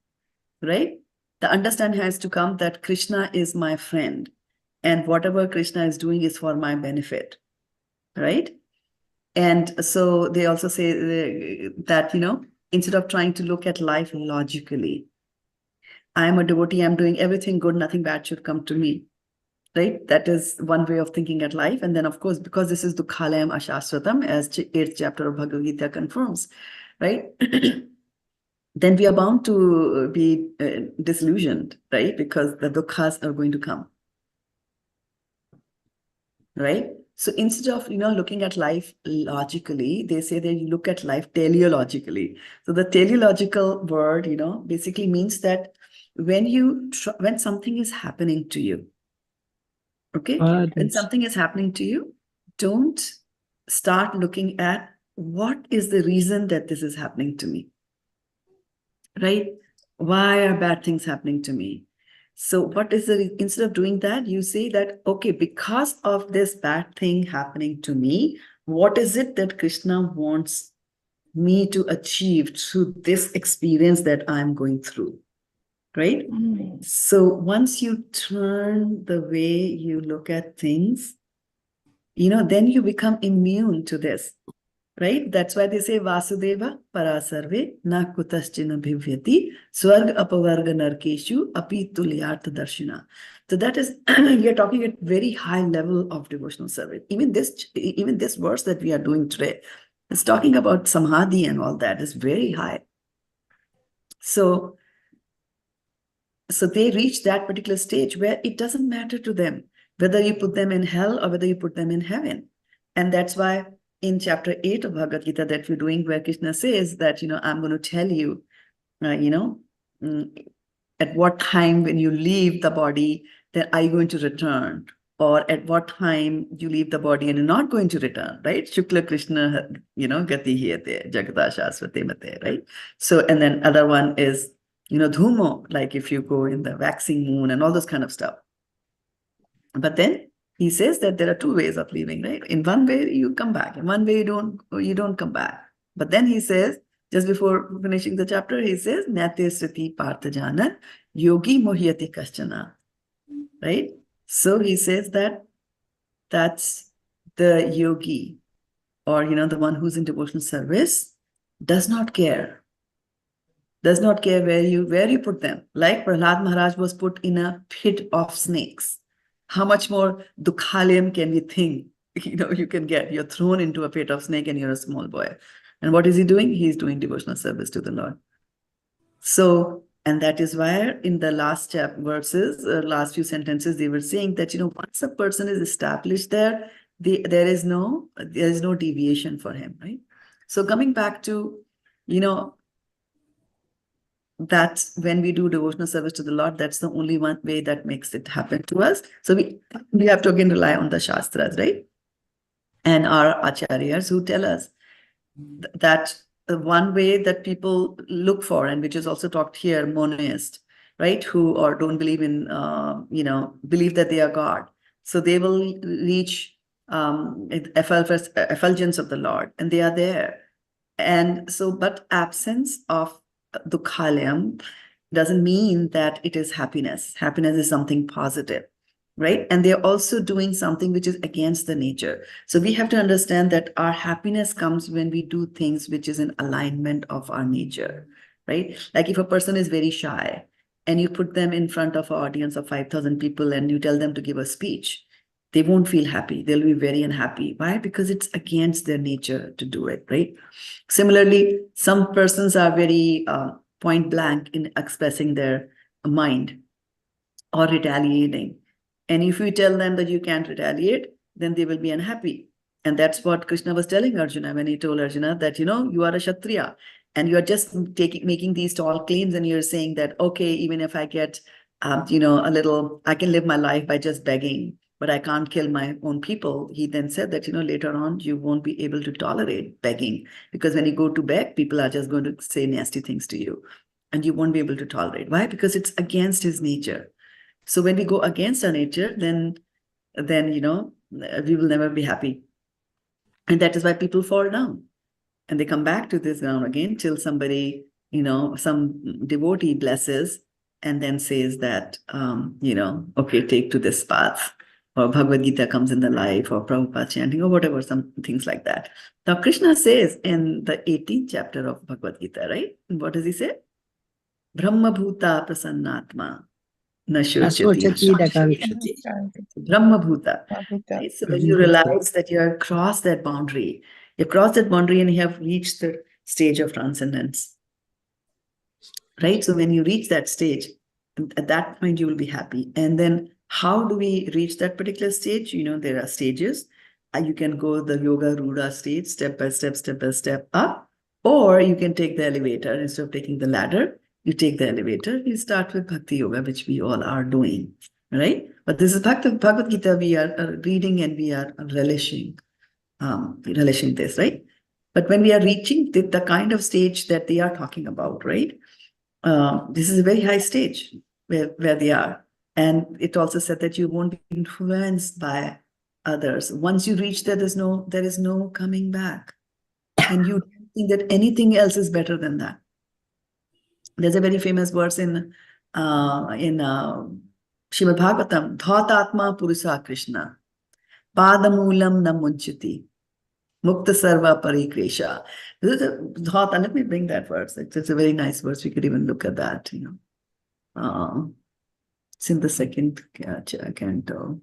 right? The understanding has to come that Krishna is my friend, and whatever Krishna is doing is for my benefit, right? And so they also say that, you know, instead of trying to look at life logically, I am a devotee, I'm doing everything good, nothing bad should come to me, right? That is one way of thinking at life. And then, of course, because this is duḥkha-saṁyoga ashashvatam, as 8th chapter of Bhagavad Gita confirms, right? Then we are bound to be disillusioned, right? Because the dukhas are going to come, right? So instead of, you know, looking at life logically, they say that you look at life teleologically. So the teleological word, you know, basically means that when something is happening to you, okay, when something is happening to you, don't start looking at what is the reason that this is happening to me, right? Why are bad things happening to me? So what is instead of doing that, you say that, okay, because of this bad thing happening to me, what is it that Krishna wants me to achieve through this experience that I'm going through, right? So once you turn the way you look at things, you know, then you become immune to this. Right? That's why they say Vasudeva parasarve na kutaschina bhivyati swarga apavarga narkeshu api tulyartha darshina. So that is, we are talking at very high level of devotional service. Even this verse that we are doing today is talking about samadhi and all that is very high. So they reach that particular stage where it doesn't matter to them whether you put them in hell or whether you put them in heaven. And that's why in chapter 8 of Bhagavad Gita that we're doing, where Krishna says that, you know, I'm going to tell you, you know, at what time when you leave the body, then are you going to return? Or at what time you leave the body and you're not going to return, right? Shukla Krishna, you know, gati hiyate, jagata shasvate mate, right? So, and then other one is, you know, dhumo, like if you go in the waxing moon and all those kind of stuff. But then he says that there are two ways of leaving, right? In one way, you come back. In one way, you don't come back. But then he says, just before finishing the chapter, he says, Nate sriti parthajanan yogi mohyati kaschana, right? So he says that that's the yogi, or, you know, the one who's in devotional service, does not care where you put them. Like Prahlad Maharaj was put in a pit of snakes. How much more duḥkha-saṁyoga can we think, you know, you can get? You're thrown into a pit of snake and you're a small boy. And what is he doing? He's doing devotional service to the Lord. So, and that is why in the last verses, last few sentences, they were saying that, you know, once a person is established there, there is no deviation for him, right? So coming back to, you know, that's when we do devotional service to the Lord, that's the only one way that makes it happen to us. So we have to again rely on the Shastras, right? And our acharyas who tell us that the one way that people look for, and which is also talked here, monist, right? Who or don't believe in, you know, believe that they are God. So they will reach effulgence of the Lord, and they are there. And so, but absence of duḥkha-saṁyoga doesn't mean that it is happiness. Happiness is something positive, right? And they're also doing something which is against the nature. So we have to understand that our happiness comes when we do things which is in alignment of our nature, right? Like if a person is very shy and you put them in front of an audience of 5,000 people and you tell them to give a speech, they won't feel happy. They'll be very unhappy. Why? Because it's against their nature to do it, right? Similarly, some persons are very point blank in expressing their mind or retaliating. And if you tell them that you can't retaliate, then they will be unhappy. And that's what Krishna was telling Arjuna when he told Arjuna that, you know, you are a Kshatriya and you're just making these tall claims and you're saying that, okay, even if I get I can live my life by just begging, but I can't kill my own people. He then said that, later on, you won't be able to tolerate begging, because when you go to beg, people are just going to say nasty things to you, and you won't be able to tolerate. Why? Because it's against his nature. So when we go against our nature, then we will never be happy. And that is why people fall down. And they come back to this ground again till somebody, some devotee blesses and then says that, okay, take to this path. Or Bhagavad Gita comes in the life, or Prabhupada chanting, or whatever, some things like that. Now, Krishna says in the 18th chapter of Bhagavad Gita, right? What does he say? Brahma bhuta prasannatma na shochati. Brahma bhuta. Right? So when you realize that you have crossed that boundary, and you have reached the stage of transcendence. Right? So when you reach that stage, at that point, you will be happy. And then how do we reach that particular stage? There are stages. You can go the yoga ruda stage, step by step up, or you can take the elevator. Instead of taking the ladder, you take the elevator. You start with bhakti yoga, which we all are doing, right? But this is Bhagavad Gita we are reading, and we are relishing this, right? But when we are reaching the kind of stage that they are talking about, right? This is a very high stage where they are. And it also said that you won't be influenced by others. Once you reach there, there is no coming back. And you don't think that anything else is better than that. There's a very famous verse in Srimad Bhagavatam, Dhātatma Purusa Krishna, Padamulam na munchati, Mukta Sarva Parikresha. Let me bring that verse. It's a very nice verse. We could even look at that, It's in the second canto.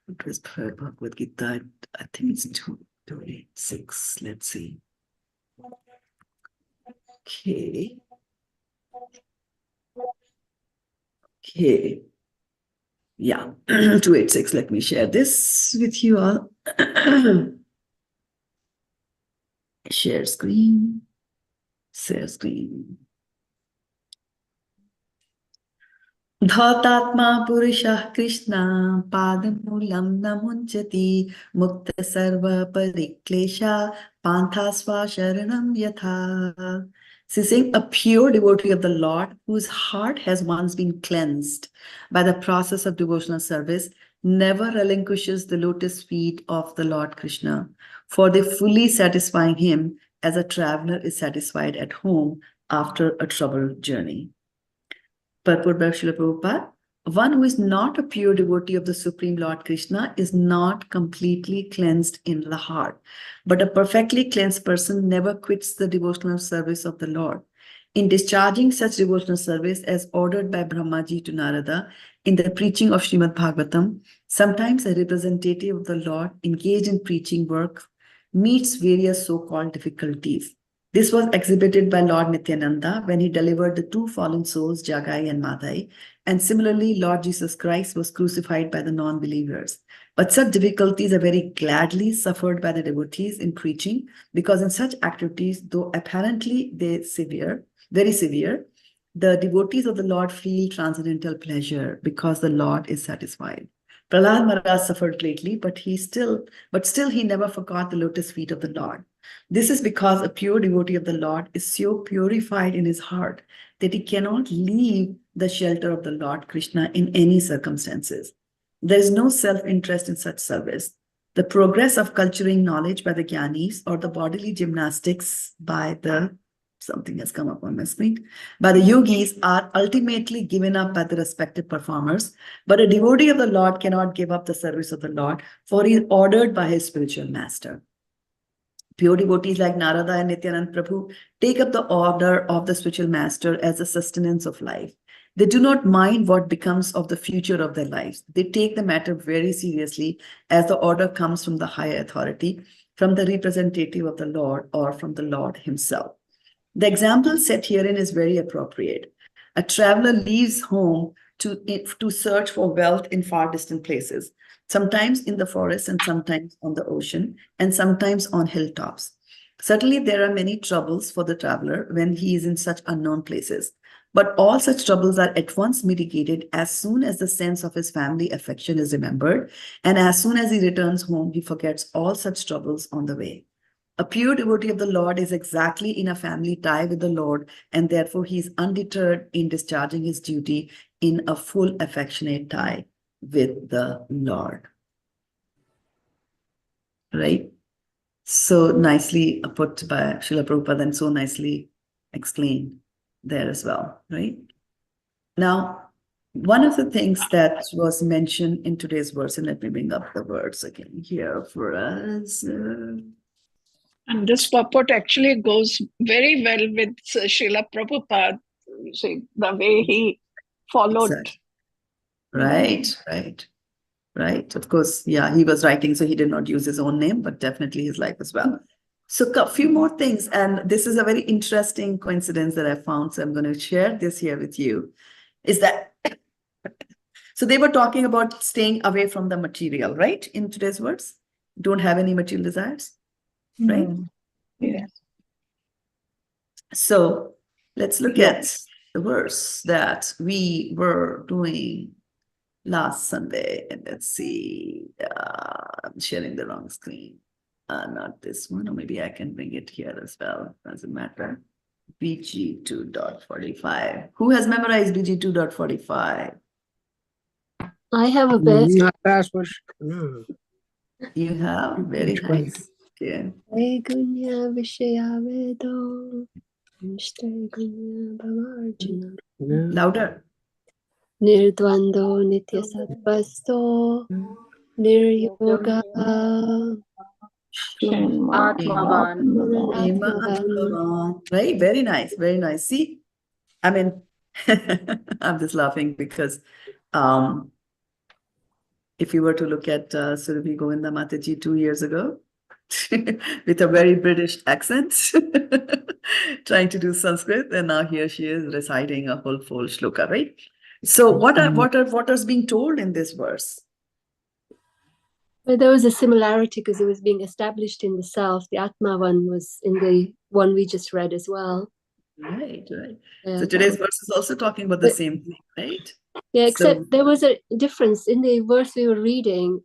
It was Bhagavad Gita. I think it's 286. Let's see. Okay. Yeah, 286. Let me share this with you all. Share screen. Dhātatma Purusha Krishna Padamulam Namunchati Mukta Sarva Pariklesha Panthasva Sharanam Yatha. So saying a pure devotee of the Lord whose heart has once been cleansed by the process of devotional service never relinquishes the lotus feet of the Lord Krishna, for they fully satisfying him as a traveler is satisfied at home after a troubled journey. Purport by Srila Prabhupada, one who is not a pure devotee of the Supreme Lord Krishna is not completely cleansed in the heart. But a perfectly cleansed person never quits the devotional service of the Lord. In discharging such devotional service as ordered by Brahmaji to Narada in the preaching of Srimad Bhagavatam, sometimes a representative of the Lord engaged in preaching work meets various so-called difficulties. This was exhibited by Lord Nityananda when he delivered the two fallen souls, Jagai and Madhai, and similarly, Lord Jesus Christ was crucified by the non-believers. But such difficulties are very gladly suffered by the devotees in preaching, because in such activities, though apparently very severe, the devotees of the Lord feel transcendental pleasure because the Lord is satisfied. Prahlad Maharaj suffered greatly, but still he never forgot the lotus feet of the Lord. This is because a pure devotee of the Lord is so purified in his heart that he cannot leave the shelter of the Lord Krishna in any circumstances. There is no self-interest in such service. The progress of culturing knowledge by the Jnanis or the bodily gymnastics by the something has come up on my screen, by the yogis are ultimately given up by the respective performers, but a devotee of the Lord cannot give up the service of the Lord, for he is ordered by his spiritual master. Pure devotees like Narada and Nityanand Prabhu take up the order of the spiritual master as the sustenance of life. They do not mind what becomes of the future of their lives. They take the matter very seriously as the order comes from the higher authority, from the representative of the Lord or from the Lord himself. The example set herein is very appropriate. A traveler leaves home to search for wealth in far distant places, sometimes in the forest and sometimes on the ocean and sometimes on hilltops. Certainly, there are many troubles for the traveler when he is in such unknown places. But all such troubles are at once mitigated as soon as the sense of his family affection is remembered, and as soon as he returns home, he forgets all such troubles on the way. A pure devotee of the Lord is exactly in a family tie with the Lord, and therefore he is undeterred in discharging his duty in a full affectionate tie with the Lord. Right? So nicely put by Srila Prabhupada and so nicely explained there as well, right? Now, one of the things that was mentioned in today's verse, and let me bring up the words again here for us. And this purport actually goes very well with Srila Prabhupada, you see, the way he followed. Exactly. Right. Of course, yeah, he was writing, so he did not use his own name, but definitely his life as well. So a few more things, and this is a very interesting coincidence that I found, so I'm going to share this here with you, is that, so they were talking about staying away from the material, right? In today's words, don't have any material desires, right? Yes. So let's look at the verse that we were doing last Sunday, and let's see, I'm sharing the wrong screen. Not this one, or maybe I can bring it here as well, doesn't matter. BG 2.45. Who has memorized BG 2.45? I have a bit. No. You have? Very nice. Okay. Gunya Vishaya Vedo, Nishtai Gunya Bhavarjuna. Louder. Nirdvando Nitya Sattvasto, Niryoga Ātmani. Right? Very nice. Very nice. See, I mean, I'm just laughing because if you were to look at Surabhi Govinda Mataji 2 years ago, with a very British accent, trying to do Sanskrit, and now here she is reciting a whole full shloka, right? So what is being told in this verse? But there was a similarity because it was being established in the self. The Atma one was in the one we just read as well. Right. Yeah, so today's verse is also talking about the same thing, right? Yeah, except there was a difference in the verse we were reading.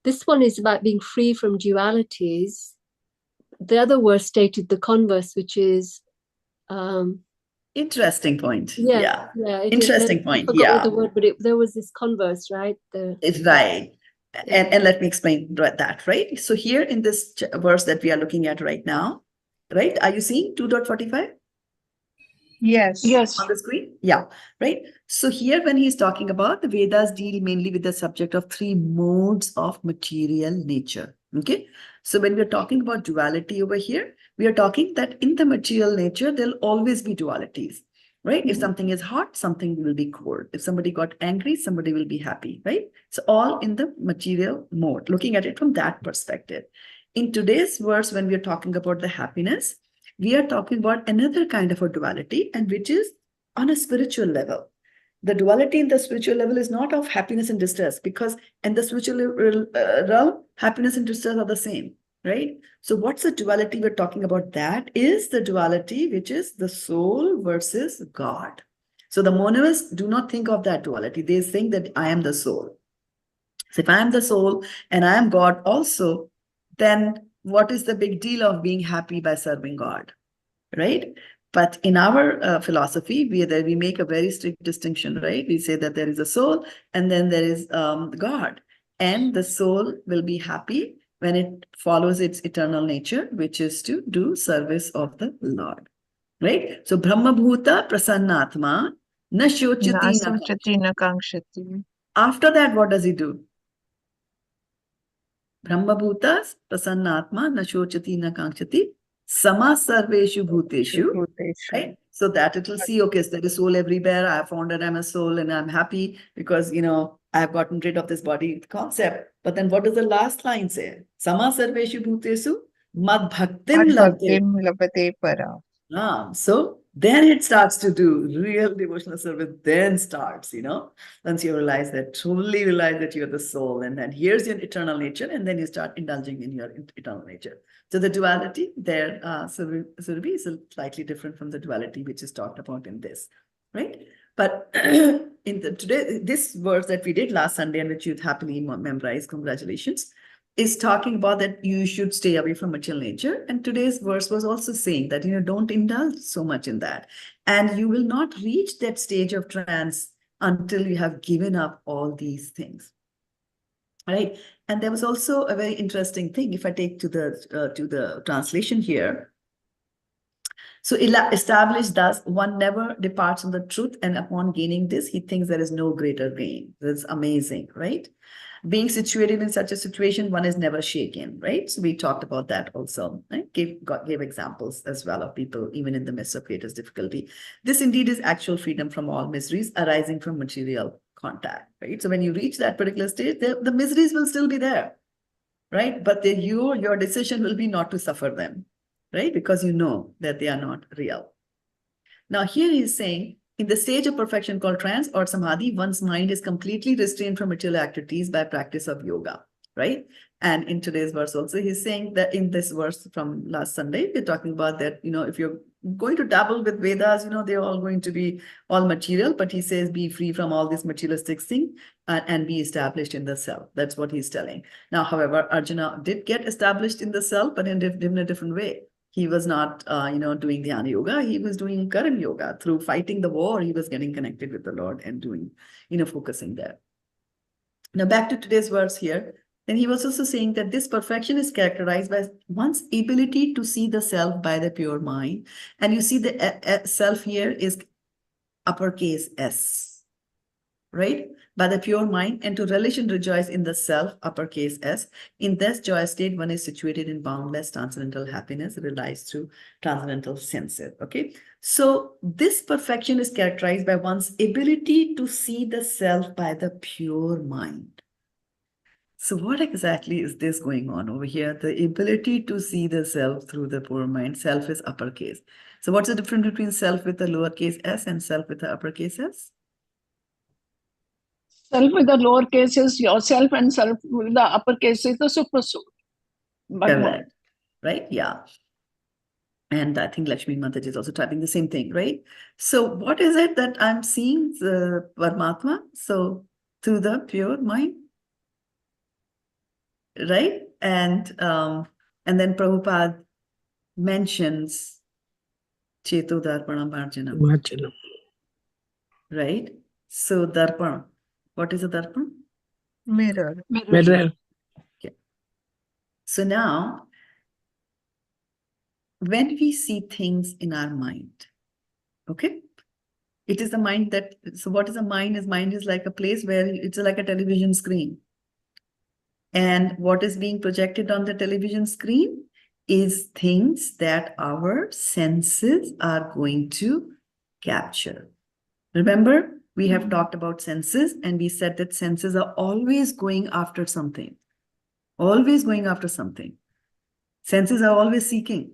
This one is about being free from dualities. The other verse stated the converse, which is interesting point. Yeah. Interesting point. I forgot what the word, but there was this converse, right? It's right. And let me explain that, right? So here in this verse that we are looking at right now, right? Are you seeing 2.45? Yes. On the screen? Yeah, right. So here when he's talking about the Vedas deal mainly with the subject of 3 modes of material nature. Okay. So when we're talking about duality over here, we are talking that in the material nature, there'll always be dualities, right? If something is hot, something will be cold. If somebody got angry, somebody will be happy, right? So all in the material mode, looking at it from that perspective. In today's verse, when we're talking about the happiness, we are talking about another kind of a duality, and which is on a spiritual level. The duality in the spiritual level is not of happiness and distress, because in the spiritual realm, happiness and distress are the same, right? So what's the duality we're talking about? That is the duality, which is the soul versus God. So the monaists do not think of that duality. They think that I am the soul. So if I am the soul and I am God also, then what is the big deal of being happy by serving God, right? But in our philosophy, we make a very strict distinction, right? We say that there is a soul and then there is God. And the soul will be happy when it follows its eternal nature, which is to do service of the Lord, right? So Brahma Bhuta Prasannatma Na Shochati Na Kankshati. After that, what does he do? Brahma Bhutas Prasannatma Na Shochati Na Kankshati Sama Sarveshu Bhuteshu. Right? So that it will see, okay, so there is soul everywhere. I have found that I'm a soul and I'm happy because, I've gotten rid of this body concept. But then what does the last line say? Sama Sarveshu Bhutesu Mad Bhaktim Labdhvā. Labdhvā para. So Then it starts to do real devotional service, then starts, once you realize that, truly realize that you're the soul, and then here's your eternal nature, and then you start indulging in your eternal nature. So the duality there, Surabhi, is slightly different from the duality which is talked about in this, right? But in this verse that we did last Sunday, and which you've happily memorized, congratulations, is talking about that you should stay away from material nature. And today's verse was also saying that, don't indulge so much in that. And you will not reach that stage of trance until you have given up all these things. Right? And there was also a very interesting thing, if I take to the translation here. So established thus, one never departs from the truth, and upon gaining this, he thinks there is no greater gain. That's amazing, right? Being situated in such a situation, one is never shaken, right? So we talked about that also, right? Gave examples as well of people, even in the midst of greatest difficulty. This indeed is actual freedom from all miseries arising from material contact, right? So when you reach that particular state, the miseries will still be there, right? But your decision will be not to suffer them, right? Because you know that they are not real. Now here he is saying, in the stage of perfection called trance or samadhi, one's mind is completely restrained from material activities by practice of yoga, right? And in today's verse also, he's saying that in this verse from last Sunday, we're talking about that, if you're going to dabble with Vedas, they're all going to be all material, but he says, be free from all this materialistic thing and be established in the self. That's what he's telling. Now, however, Arjuna did get established in the self, but in a different way. He was not, doing dhyana yoga. He was doing karma yoga. Through fighting the war, he was getting connected with the Lord and doing, focusing there. Now, back to today's verse here. Then he was also saying that this perfection is characterized by one's ability to see the self by the pure mind. And you see the self here is uppercase S, right? By the pure mind, and to relish and rejoice in the self, uppercase S. In this joyous state, one is situated in boundless transcendental happiness, realized through transcendental senses. Okay, so this perfection is characterized by one's ability to see the self by the pure mind. So what exactly is this going on over here? The ability to see the self through the pure mind. Self is uppercase. So what's the difference between self with the lowercase s and self with the uppercase s? Self with the lowercase is yourself, and self with the uppercase is the supersoul. Correct. Right? Yeah. And I think Lakshmi Mataji is also typing the same thing, right? So what is it that I'm seeing, the Paramatma? So through the pure mind, right? And then Prabhupada mentions Cheto Darpanam Bharjanam. Right? So Darpan. What is a Darpan? Mirror. Mirror. Okay. So now, when we see things in our mind, okay, it is the mind that, so what is a mind? Mind is like a place where it's like a television screen. And what is being projected on the television screen is things that our senses are going to capture. Remember, we have talked about senses, and we said that senses are always going after something. Always going after something. Senses are always seeking.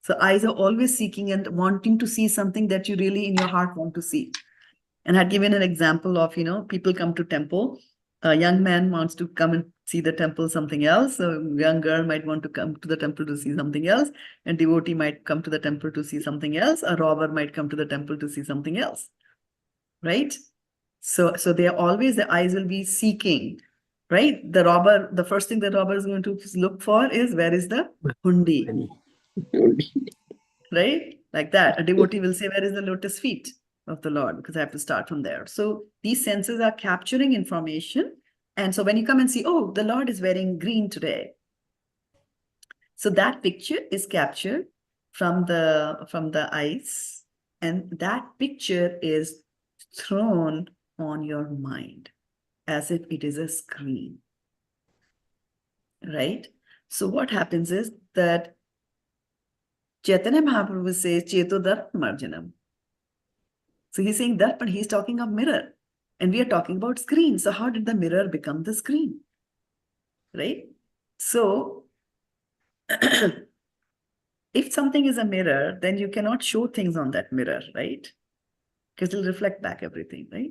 So eyes are always seeking and wanting to see something that you really in your heart want to see. And I had given an example of, people come to temple. A young man wants to come and see the temple, something else. A young girl might want to come to the temple to see something else. A devotee might come to the temple to see something else. A robber might come to the temple to see something else. Right? So they are always, the eyes will be seeking, right? The first thing the robber is going to look for is, where is the hundi? Right? Like that. A devotee will say, where is the lotus feet of the Lord? Because I have to start from there. So these senses are capturing information. And so when you come and see, oh, the Lord is wearing green today. So that picture is captured from the eyes. And that picture is thrown on your mind as if it is a screen, right? So what happens is that Chaitanya Mahaprabhu says, Cheto Darpanam. So he's saying that, but he's talking of mirror. And we are talking about screen. So how did the mirror become the screen? Right? So if something is a mirror, then you cannot show things on that mirror, right? Because it'll reflect back everything, right?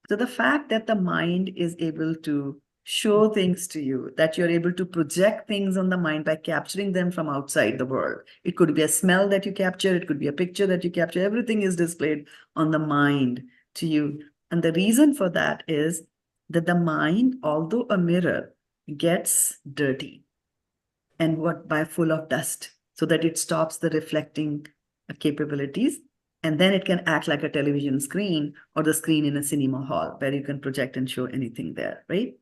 So the fact that the mind is able to show things to you, that you're able to project things on the mind by capturing them from outside the world. It could be a smell that you capture, it could be a picture that you capture, everything is displayed on the mind to you. And the reason for that is that the mind, although a mirror, gets dirty and by full of dust, so that it stops the reflecting capabilities. And then it can act like a television screen or the screen in a cinema hall where you can project and show anything there, right?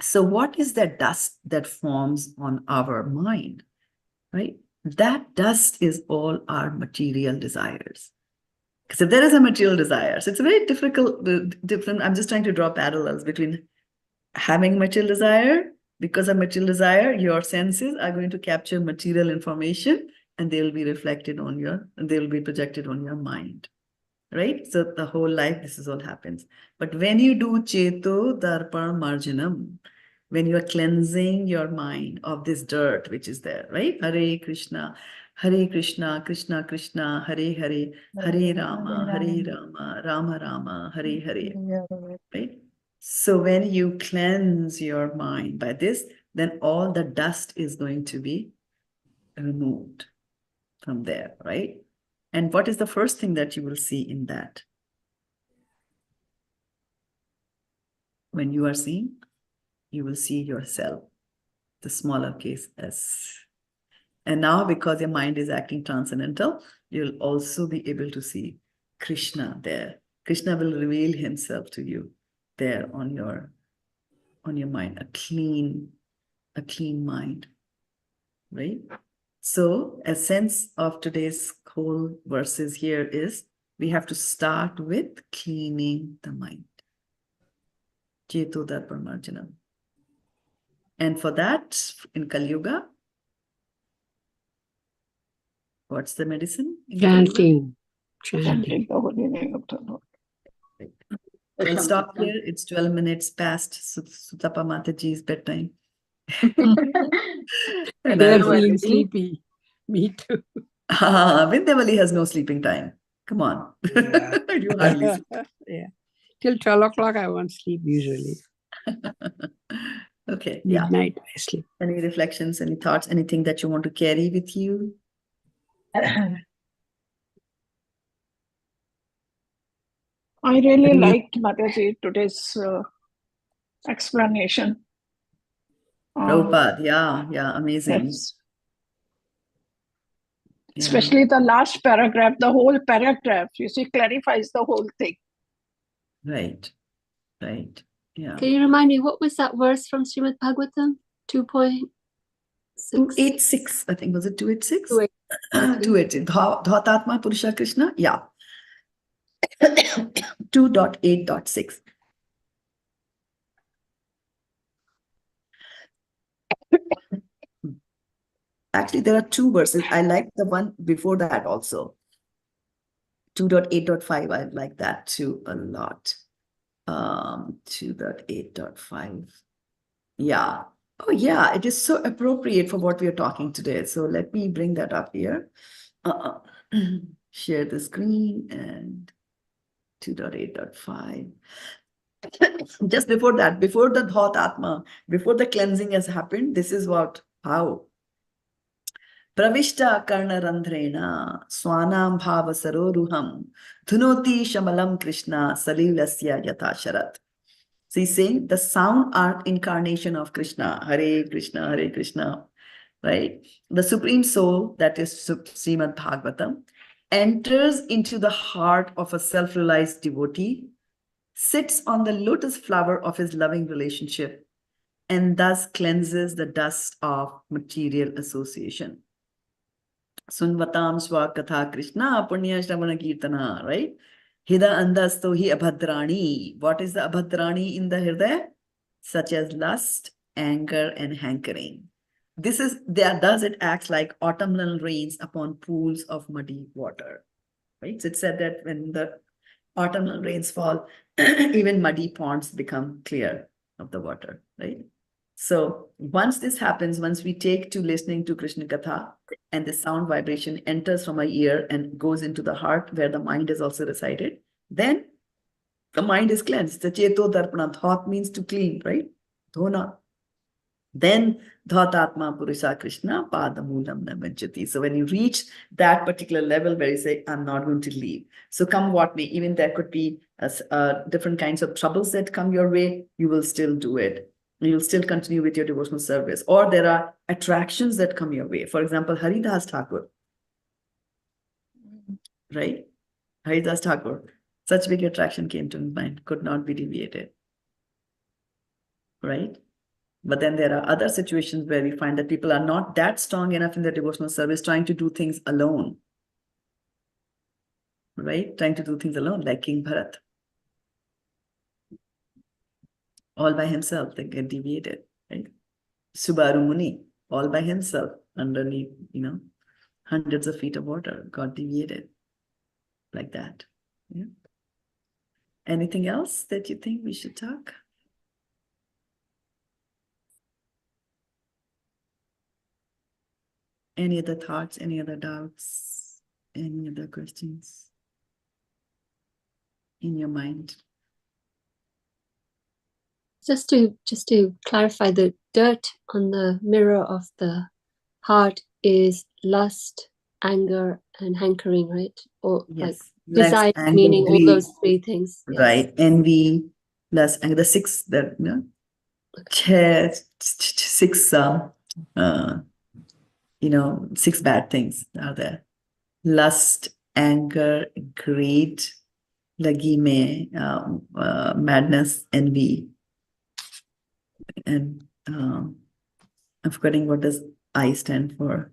So what is that dust that forms on our mind, right? That dust is all our material desires. Because if there is a material desire, so it's a very different, I'm just trying to draw parallels between having material desire. Because of material desire, your senses are going to capture material information and they will be reflected on they will be projected on your mind, right? So the whole life, this is all happens. But when you do ceto darpa marjanam, when you are cleansing your mind of this dirt which is there, right? Hare Krishna, Krishna Krishna, Hare Hare, Hare Rama, Rama Rama, Hare Hare, right? So when you cleanse your mind by this, then all the dust is going to be removed from there, right? And what is the first thing that you will see in that? When you are seeing, you will see yourself, the smaller case S. And now, because your mind is acting transcendental, you'll also be able to see Krishna there. Krishna will reveal himself to you there on your mind, a clean mind, right? So a sense of today's whole verses here is we have to start with cleaning the mind. Ceto darpa marjanam. And for that, in Kali Yuga, what's the medicine? Chanting. Chanting the holy name of the Lord. We'll stop here. It's 12 minutes past Sutapa Mataji's bedtime. And They're I'll feeling sleepy. Me too. Vindhyavali has no sleeping time. Come on. Yeah. You hardly sleep. Yeah. Till 12 o'clock, I won't sleep usually. Okay. Midnight, I sleep. Any reflections, any thoughts, anything that you want to carry with you? I really liked Mataji today's explanation. Prabhupada, yeah, amazing. Yes. Especially the last paragraph, the whole paragraph, you see, clarifies the whole thing. Right. Yeah. Can you remind me, what was that verse from Srimad Bhagavatam? 2.6? 286, I think. Was it 286? 286. 286. Dhautatma Purusha Krishna? Yeah. 2.8.6. Actually, there are two verses. I like the one before that also. 2.8.5. I like that too a lot. 2.8.5. Yeah. Oh, yeah. It is so appropriate for what we are talking today. So let me bring that up here. Share the screen and 2.8.5. Just before that, before the dhautatma, before the cleansing has happened, this is how. Pravishta karna randhrena swanam bhavasaroruham dhunoti shamalam Krishna salilasya yatasharat. So he's saying the sound art incarnation of Krishna, Hare Krishna, right? The Supreme Soul, that is Srimad Bhagavatam, enters into the heart of a self-realized devotee, sits on the lotus flower of his loving relationship, and thus cleanses the dust of material association. Sunvatam Swakatha Krishna Punya Shravana Kirtana, right? Hida andasto hi abhadrani. What is the abhadrani in the hridaya? Such as lust, anger, and hankering. This is there. Thus it acts like autumnal rains upon pools of muddy water. Right? So it said that when the autumnal rains fall, even muddy ponds become clear of the water. Right? So once this happens, once we take to listening to Krishna Katha, and the sound vibration enters from our ear and goes into the heart where the mind is also resided, then the mind is cleansed. The cheto darpana, thought means to clean, right? Dhona. Then dhātatma purusha Krishna padamulam na manyate. So when you reach that particular level where you say, I'm not going to leave. So come what may, even there could be different kinds of troubles that come your way, you will still do it. You will still continue with your devotional service. Or there are attractions that come your way. For example, Haridas Thakur. Right? Haridas Thakur. Such big attraction came to his mind, could not be deviated. Right? But then there are other situations where we find that people are not that strong enough in their devotional service, trying to do things alone. Right? Trying to do things alone, like King Bharat. All by himself, they get deviated. Right? Subaru Muni, all by himself, underneath, hundreds of feet of water, got deviated. Like that. Yeah. Anything else that you think we should talk? Any other thoughts, any other doubts, any other questions in your mind? Just to clarify, the dirt on the mirror of the heart is lust, anger, and hankering, right? Or Yes. like desire, anger, meaning greed, all those three things. Yes. Right. Envy, lust, anger, the six that six bad things are there. Lust, anger, greed, lagi mein, madness, envy. And I'm forgetting what does I stand for.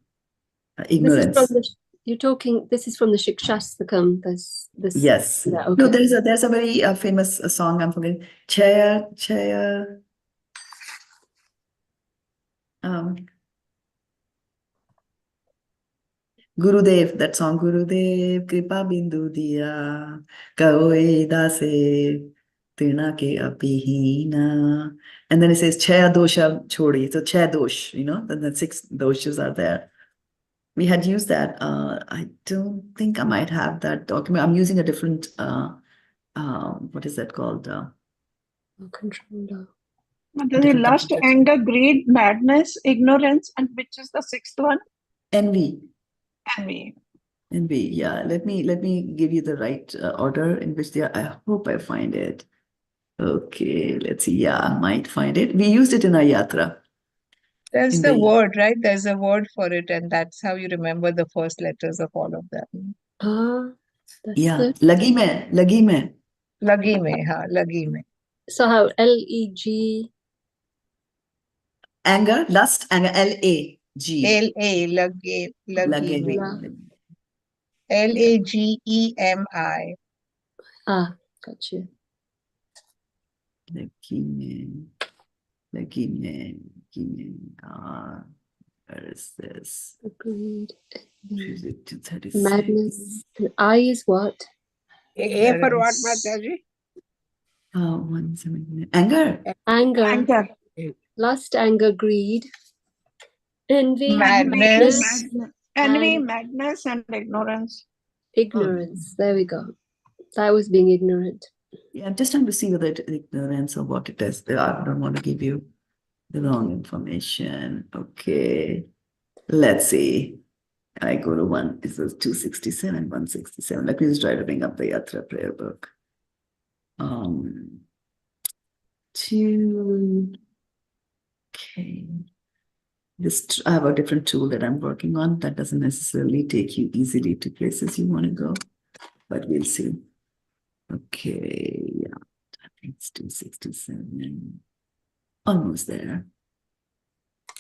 Ignorance. This is from the Shikshastakam. Yes. Yeah, okay. No, there's a very famous song, I'm forgetting. Chaya. Gurudev, that song, Gurudev, Kripa Bindu Diya, Kaoi Dase, Tirna Ke Apihina. And then it says, Chaya Dosha Chodi. So Chaya Dosh, then the 6 doshas are there. We had used that. I don't think I might have that document. I'm using a different, what is that called? Controller. The lust, anger, greed, madness, ignorance, and which is the 6th one? Envy. Envy, yeah. Let me give you the right order in which they are. I hope I find it. Okay, let's see. Yeah, I might find it. We used it in our yatra. There's the word, right? There's a word for it, and that's how you remember the first letters of all of them. Yeah, lagi mein. Lagi mein. So how L-E-G? Anger, lust, anger, L-A-G. L-A, lagi mein. L-A-G-E-M-I. Got you. Lagi mein. Where is this? Agreed. Madness. Madness. And I is what? A for what, Mataji? 179. Anger. Anger. Lust, anger, greed. Envy, madness. Envy, madness, and ignorance. Ignorance. There we go. That was being ignorant. Yeah, I'm just trying to see whether it's ignorance or what it is. I don't want to give you the wrong information. Okay. Let's see. I go to this is 267, 167. Let me just try to bring up the Yatra prayer book. Okay. I have a different tool that I'm working on that doesn't necessarily take you easily to places you want to go, but we'll see. Okay, yeah, I think it's 267. Almost there. A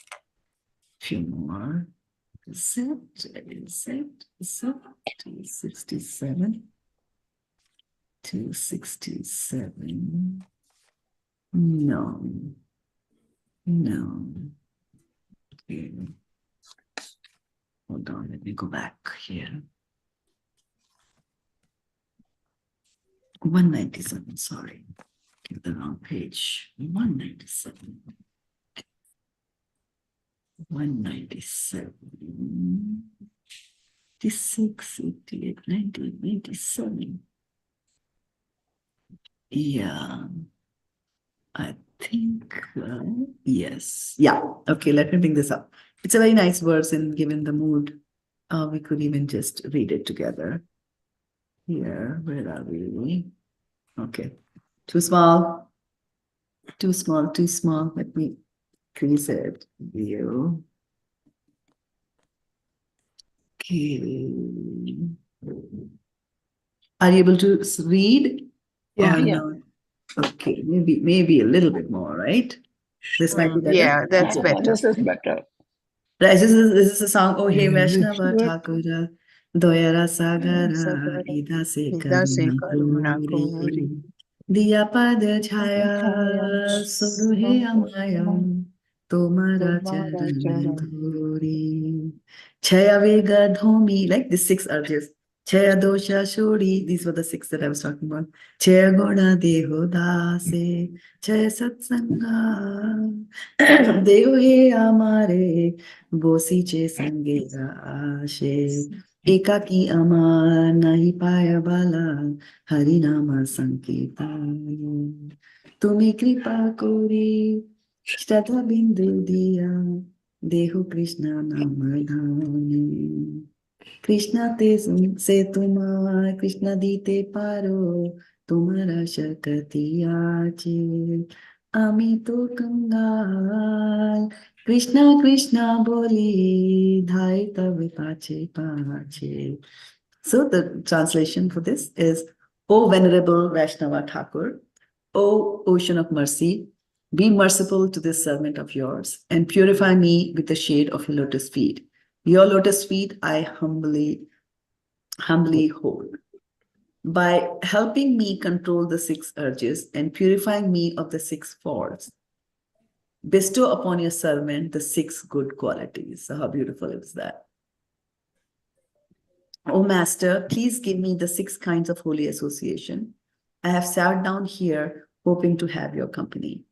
few more. Is it 267? 267. No. Okay. Hold on, let me go back here. 197, sorry. Give the wrong page. 197. 197, 86, 88, 90, 97. Yeah, I think, yes. Yeah, okay, let me bring this up. It's a very nice verse, and given the mood, we could even just read it together. Here, where are we? Okay, too small, too small, too small. Let me increase it. View. Okay. Are you able to read? Yeah. Or not? Okay, maybe a little bit more, right? This might be better. Yeah, that's Okay. better. This is better. Right, this is a song. Oh, hey, Yeah, Vaishnava Vaishnava. Thakura, Doyara Sagara, Sagara, Ida se Ida se Karuna karuna Puri, kori. Diya Pada Chaya, Suruhe Amayam, Tomara Charan Dhuri, Chaya Vega Dhomi, like the 6 urges. Chaya Dosha Shori, these were the 6 that I was talking about. Chaya Guna Deho Dase, Chaya Satsanga, Deho He Amare, Bosiche Sangera Ashe, Ekaki Amar Nahi Paya Bala, Harinama Sankirtan. Tumi Kripa Kori, Shraddha Bindu Diya, Deho Krishna Namadhani. Krishna te se tumar, Krishna dite paro, tumara shakati ache, ami to kangal, Krishna Krishna boli, dhai tav pache pache. So the translation for this is, O Venerable Vaishnava Thakur, O Ocean of Mercy, be merciful to this servant of yours and purify me with the shade of your lotus feet. Your lotus feet I humbly hold. By helping me control the 6 urges and purifying me of the 6 faults, bestow upon your servant the 6 good qualities. So how beautiful is that? O Master, please give me the 6 kinds of holy association. I have sat down here hoping to have your company.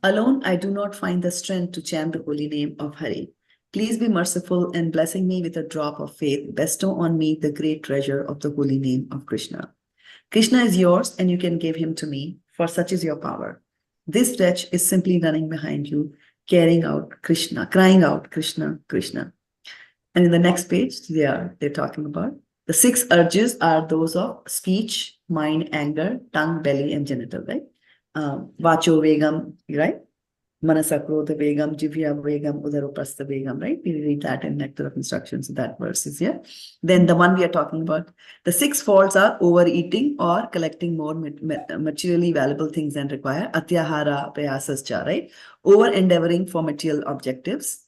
Alone, I do not find the strength to chant the holy name of Hari. Please be merciful and blessing me with a drop of faith. Bestow on me the great treasure of the holy name of Krishna. Krishna is yours and you can give him to me, for such is your power. This wretch is simply running behind you, crying out, Krishna, Krishna. And in the next page, they're talking about the 6 urges are those of speech, mind, anger, tongue, belly, and genital, right? Vacho vegam, right? Manasa krodha vegam, jivya vegam, udaroprastha vegam, right? We read that in Nectar of Instructions, so that verse is here. Then the one we are talking about, the 6 faults are overeating or collecting more materially valuable things than require, atyahara prayasascha, right? Over endeavoring for material objectives,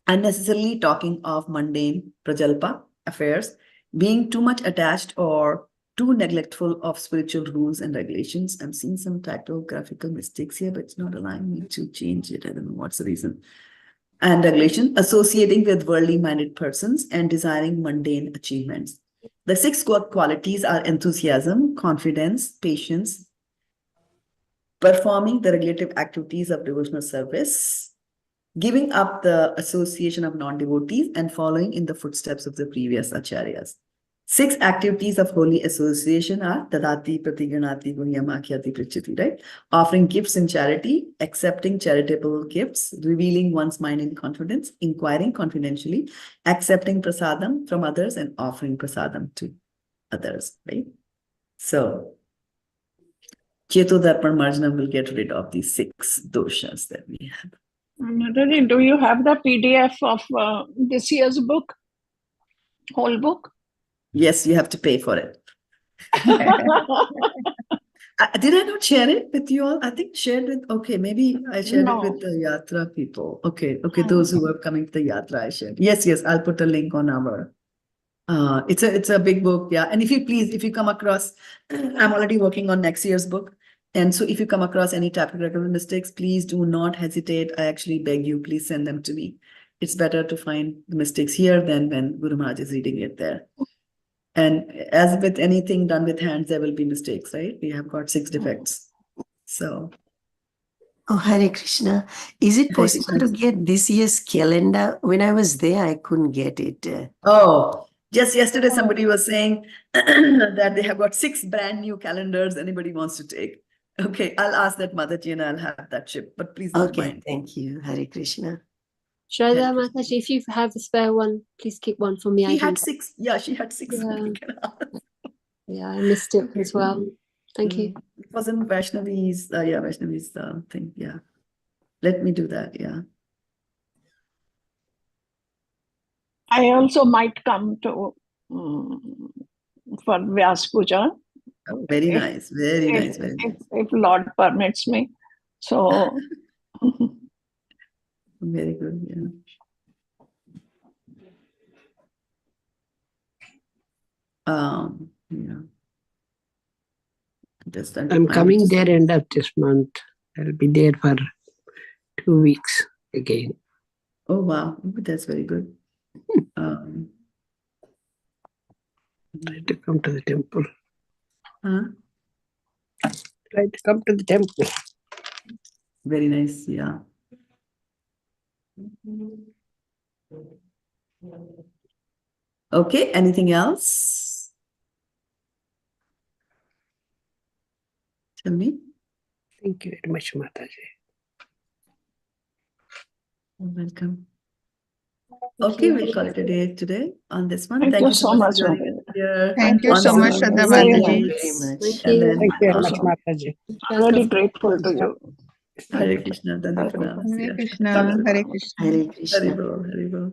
unnecessarily talking of mundane prajalpa affairs, being too much attached or too neglectful of spiritual rules and regulations. I'm seeing some typographical mistakes here, but it's not allowing me to change it. I don't know what's the reason. And regulation, associating with worldly-minded persons and desiring mundane achievements. The 6 qualities are enthusiasm, confidence, patience, performing the regulative activities of devotional service, giving up the association of non-devotees, and following in the footsteps of the previous acharyas. 6 activities of holy association are tadati, pratigunati, guruṇāpi, tuṣyati, right? Offering gifts in charity, accepting charitable gifts, revealing one's mind in confidence, inquiring confidentially, accepting prasadam from others, and offering prasadam to others, right? So, Cheto-darpan-marjanam will get rid of these 6 doshas that we have. Mataji, do you have the PDF of this year's book? Whole book? Yes, you have to pay for it. Did I not share it with you all? I think shared with, okay, maybe I shared it with the yatra people. Okay, those who are coming to the yatra, I shared. Yes, I'll put a link on our, it's a big book, yeah. And if you come across, I'm already working on next year's book. And so if you come across any typographical mistakes, please do not hesitate. I actually beg you, please send them to me. It's better to find the mistakes here than when Guru Maharaj is reading it there. And as with anything done with hands, there will be mistakes, right? We have got 6 defects. So, Oh, Hare Krishna. Is it Hare possible to Krishna. get this year's calendar? When I was there, I couldn't get it. Oh, just yesterday somebody was saying that they have got 6 brand new calendars anybody wants to take. Okay, I'll ask that Mataji and I'll have that shipped, but please don't Okay, mind. thank you. Hare Krishna. Shraddha Mataji, if you have a spare one, please keep one for me. She had 6. Yeah, she had 6. Yeah. Yeah, I missed it as well. Thank you. It wasn't Vaishnavi's, Vaishnavi's thing. Yeah. Let me do that. Yeah. I also might come to for Vyas Puja. Oh, very nice. Very if, nice. Very nice. if Lord permits me. So Very good. Yeah. Yeah. Just I'm coming there end of this month. I'll be there for 2 weeks again. Oh wow, that's very good. Try to come to the temple. Huh? Try to come to the temple. Very nice. Yeah. Okay. Anything else? Tell me. Thank you very much, Mataji. You're welcome. Okay, we'll call it a day today on this one. thank you so much. for joining us here. Thank you on so much, Zoom. Shraddha Thank you Mataji. very much. Thank And you. then, Thank you very much, Mataji. Very grateful to you. Hare Krishna, Dandapranam. Hare Krishna, Hare Krishna. Hare Krishna. Hare Bol, Hare Bol.